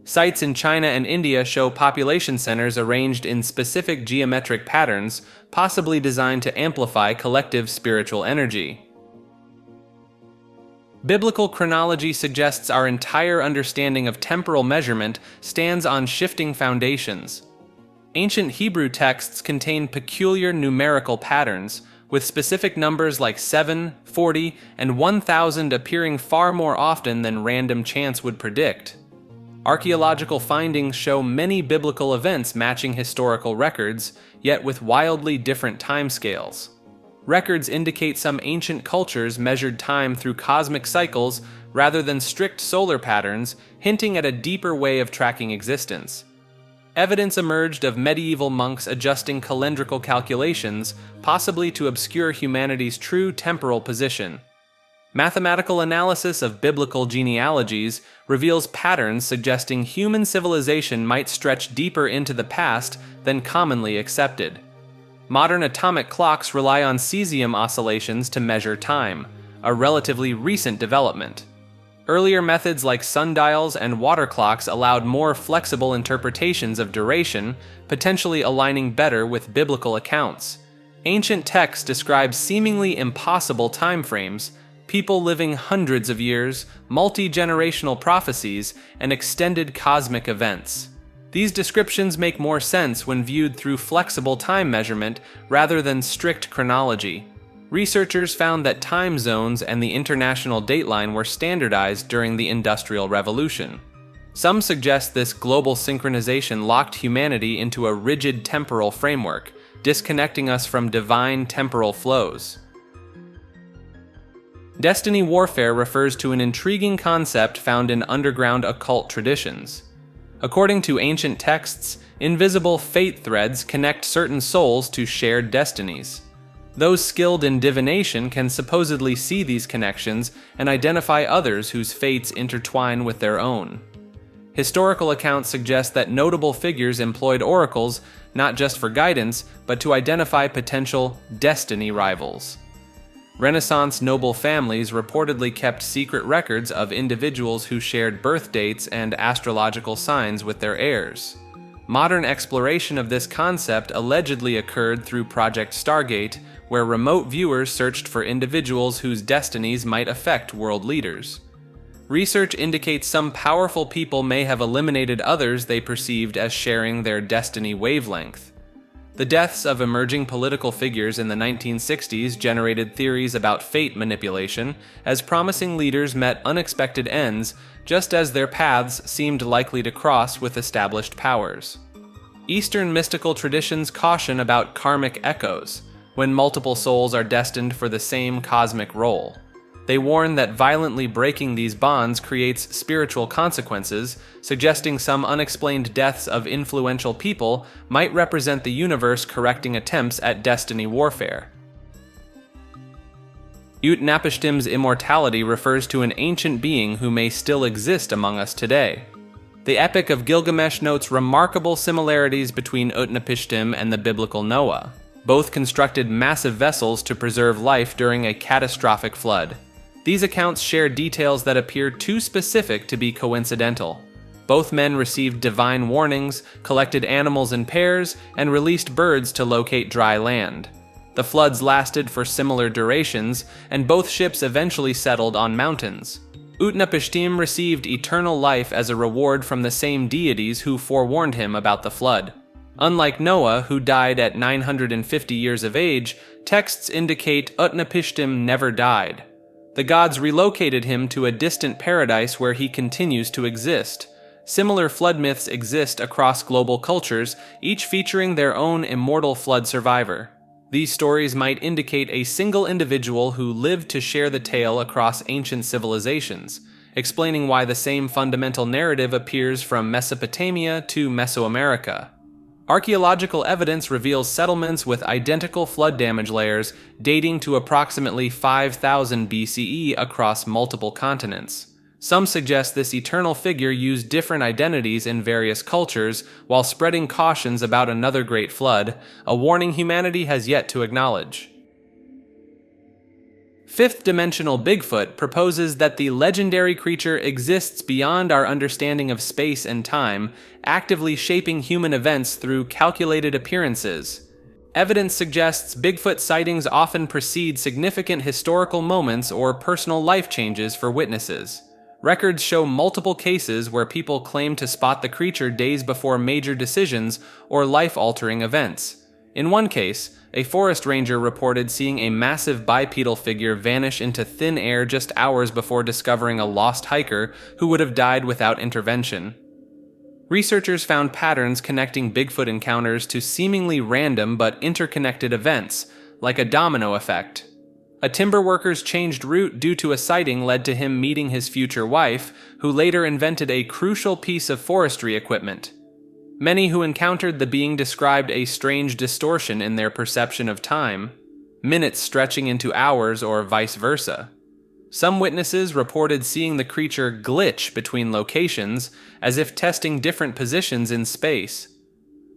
Sites in China and India show population centers arranged in specific geometric patterns, possibly designed to amplify collective spiritual energy. Biblical chronology suggests our entire understanding of temporal measurement stands on shifting foundations. Ancient Hebrew texts contain peculiar numerical patterns, with specific numbers like 7, 40, and 1,000 appearing far more often than random chance would predict. Archaeological findings show many biblical events matching historical records, yet with wildly different timescales. Records indicate some ancient cultures measured time through cosmic cycles rather than strict solar patterns, hinting at a deeper way of tracking existence. Evidence emerged of medieval monks adjusting calendrical calculations, possibly to obscure humanity's true temporal position. Mathematical analysis of biblical genealogies reveals patterns suggesting human civilization might stretch deeper into the past than commonly accepted. Modern atomic clocks rely on cesium oscillations to measure time, a relatively recent development. Earlier methods like sundials and water clocks allowed more flexible interpretations of duration, potentially aligning better with biblical accounts. Ancient texts describe seemingly impossible timeframes, people living hundreds of years, multi-generational prophecies, and extended cosmic events. These descriptions make more sense when viewed through flexible time measurement rather than strict chronology. Researchers found that time zones and the international dateline were standardized during the Industrial Revolution. Some suggest this global synchronization locked humanity into a rigid temporal framework, disconnecting us from divine temporal flows. Destiny warfare refers to an intriguing concept found in underground occult traditions. According to ancient texts, invisible fate threads connect certain souls to shared destinies. Those skilled in divination can supposedly see these connections and identify others whose fates intertwine with their own. Historical accounts suggest that notable figures employed oracles not just for guidance, but to identify potential destiny rivals. Renaissance noble families reportedly kept secret records of individuals who shared birth dates and astrological signs with their heirs. Modern exploration of this concept allegedly occurred through Project Stargate, where remote viewers searched for individuals whose destinies might affect world leaders. Research indicates some powerful people may have eliminated others they perceived as sharing their destiny wavelength. The deaths of emerging political figures in the 1960s generated theories about fate manipulation, as promising leaders met unexpected ends, just as their paths seemed likely to cross with established powers. Eastern mystical traditions caution about karmic echoes, when multiple souls are destined for the same cosmic role. They warn that violently breaking these bonds creates spiritual consequences, suggesting some unexplained deaths of influential people might represent the universe correcting attempts at destiny warfare. Utnapishtim's immortality refers to an ancient being who may still exist among us today. The Epic of Gilgamesh notes remarkable similarities between Utnapishtim and the biblical Noah. Both constructed massive vessels to preserve life during a catastrophic flood. These accounts share details that appear too specific to be coincidental. Both men received divine warnings, collected animals in pairs, and released birds to locate dry land. The floods lasted for similar durations, and both ships eventually settled on mountains. Utnapishtim received eternal life as a reward from the same deities who forewarned him about the flood. Unlike Noah, who died at 950 years of age, texts indicate Utnapishtim never died. The gods relocated him to a distant paradise where he continues to exist. Similar flood myths exist across global cultures, each featuring their own immortal flood survivor. These stories might indicate a single individual who lived to share the tale across ancient civilizations, explaining why the same fundamental narrative appears from Mesopotamia to Mesoamerica. Archaeological evidence reveals settlements with identical flood damage layers dating to approximately 5000 BCE across multiple continents. Some suggest this eternal figure used different identities in various cultures while spreading cautions about another great flood, a warning humanity has yet to acknowledge. Fifth Dimensional Bigfoot proposes that the legendary creature exists beyond our understanding of space and time, actively shaping human events through calculated appearances. Evidence suggests Bigfoot sightings often precede significant historical moments or personal life changes for witnesses. Records show multiple cases where people claim to spot the creature days before major decisions or life-altering events. In one case, a forest ranger reported seeing a massive bipedal figure vanish into thin air just hours before discovering a lost hiker who would have died without intervention. Researchers found patterns connecting Bigfoot encounters to seemingly random but interconnected events, like a domino effect. A timber worker's changed route due to a sighting led to him meeting his future wife, who later invented a crucial piece of forestry equipment. Many who encountered the being described a strange distortion in their perception of time, minutes stretching into hours or vice versa. Some witnesses reported seeing the creature glitch between locations, as if testing different positions in space.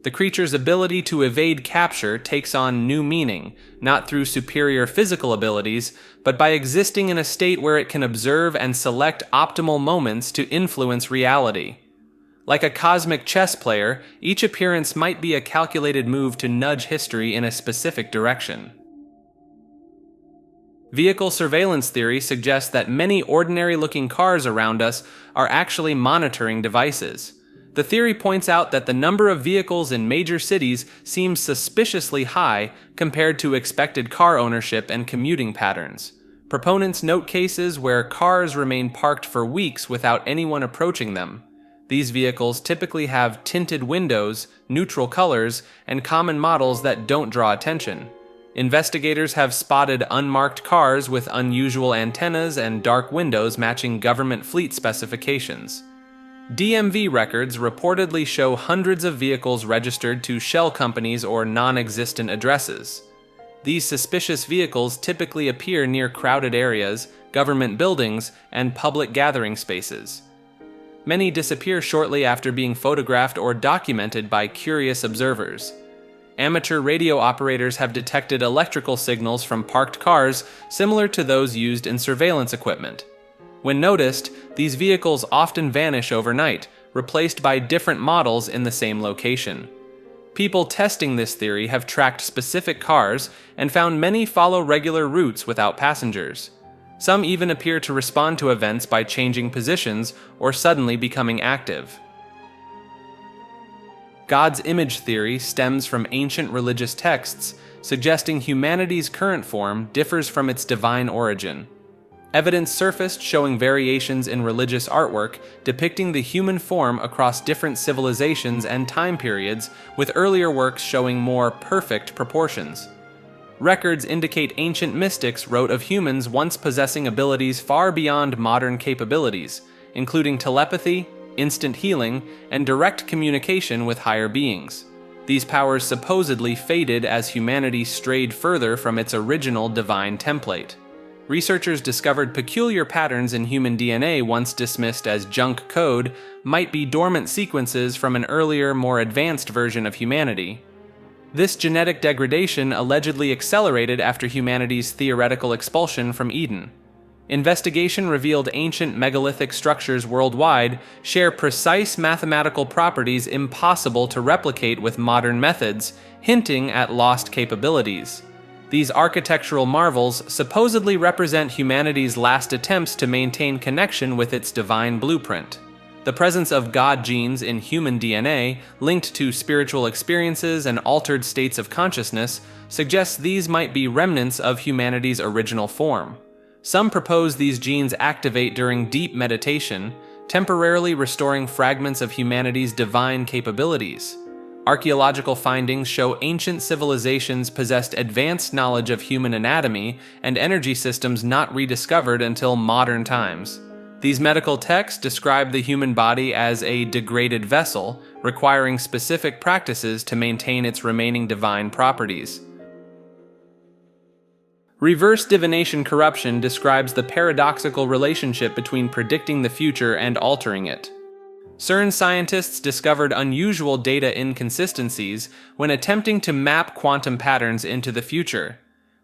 The creature's ability to evade capture takes on new meaning, not through superior physical abilities, but by existing in a state where it can observe and select optimal moments to influence reality. Like a cosmic chess player, each appearance might be a calculated move to nudge history in a specific direction. Vehicle surveillance theory suggests that many ordinary-looking cars around us are actually monitoring devices. The theory points out that the number of vehicles in major cities seems suspiciously high compared to expected car ownership and commuting patterns. Proponents note cases where cars remain parked for weeks without anyone approaching them. These vehicles typically have tinted windows, neutral colors, and common models that don't draw attention. Investigators have spotted unmarked cars with unusual antennas and dark windows matching government fleet specifications. DMV records reportedly show hundreds of vehicles registered to shell companies or non-existent addresses. These suspicious vehicles typically appear near crowded areas, government buildings, and public gathering spaces. Many disappear shortly after being photographed or documented by curious observers. Amateur radio operators have detected electrical signals from parked cars similar to those used in surveillance equipment. When noticed, these vehicles often vanish overnight, replaced by different models in the same location. People testing this theory have tracked specific cars and found many follow regular routes without passengers. Some even appear to respond to events by changing positions or suddenly becoming active. God's image theory stems from ancient religious texts, suggesting humanity's current form differs from its divine origin. Evidence surfaced showing variations in religious artwork depicting the human form across different civilizations and time periods, with earlier works showing more perfect proportions. Records indicate ancient mystics wrote of humans once possessing abilities far beyond modern capabilities, including telepathy, instant healing, and direct communication with higher beings. These powers supposedly faded as humanity strayed further from its original divine template. Researchers discovered peculiar patterns in human DNA once dismissed as junk code might be dormant sequences from an earlier, more advanced version of humanity. This genetic degradation allegedly accelerated after humanity's theoretical expulsion from Eden. Investigation revealed ancient megalithic structures worldwide share precise mathematical properties impossible to replicate with modern methods, hinting at lost capabilities. These architectural marvels supposedly represent humanity's last attempts to maintain connection with its divine blueprint. The presence of God genes in human DNA, linked to spiritual experiences and altered states of consciousness, suggests these might be remnants of humanity's original form. Some propose these genes activate during deep meditation, temporarily restoring fragments of humanity's divine capabilities. Archaeological findings show ancient civilizations possessed advanced knowledge of human anatomy and energy systems not rediscovered until modern times. These medical texts describe the human body as a degraded vessel, requiring specific practices to maintain its remaining divine properties. Reverse divination corruption describes the paradoxical relationship between predicting the future and altering it. CERN scientists discovered unusual data inconsistencies when attempting to map quantum patterns into the future.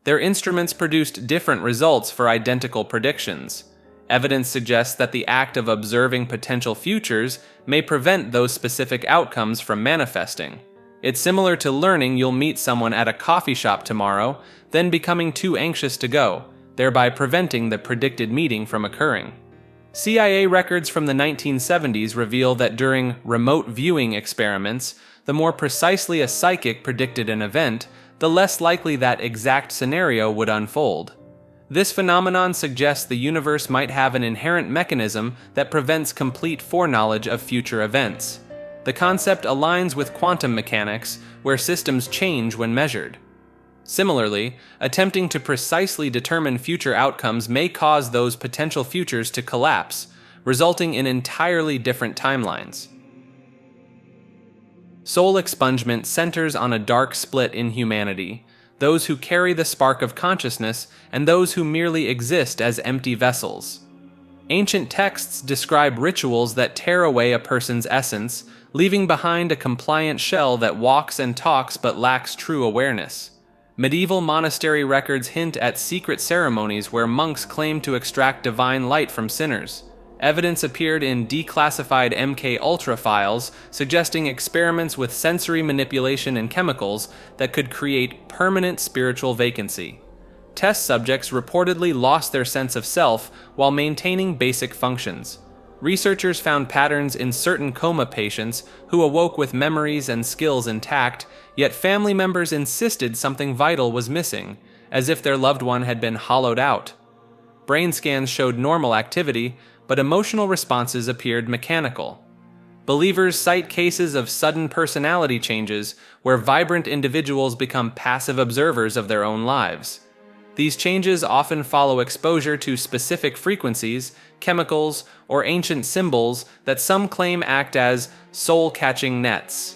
Their instruments produced different results for identical predictions. Evidence suggests that the act of observing potential futures may prevent those specific outcomes from manifesting. It's similar to learning you'll meet someone at a coffee shop tomorrow, then becoming too anxious to go, thereby preventing the predicted meeting from occurring. CIA records from the 1970s reveal that during remote viewing experiments, the more precisely a psychic predicted an event, the less likely that exact scenario would unfold. This phenomenon suggests the universe might have an inherent mechanism that prevents complete foreknowledge of future events. The concept aligns with quantum mechanics, where systems change when measured. Similarly, attempting to precisely determine future outcomes may cause those potential futures to collapse, resulting in entirely different timelines. Soul expungement centers on a dark split in humanity: those who carry the spark of consciousness and those who merely exist as empty vessels. Ancient texts describe rituals that tear away a person's essence, leaving behind a compliant shell that walks and talks but lacks true awareness. Medieval monastery records hint at secret ceremonies where monks claim to extract divine light from sinners. Evidence appeared in declassified MK Ultra files suggesting experiments with sensory manipulation and chemicals that could create permanent spiritual vacancy. Test subjects reportedly lost their sense of self while maintaining basic functions. Researchers found patterns in certain coma patients who awoke with memories and skills intact, yet family members insisted something vital was missing, as if their loved one had been hollowed out. Brain scans showed normal activity, but emotional responses appeared mechanical. Believers cite cases of sudden personality changes where vibrant individuals become passive observers of their own lives. These changes often follow exposure to specific frequencies, chemicals, or ancient symbols that some claim act as soul-catching nets.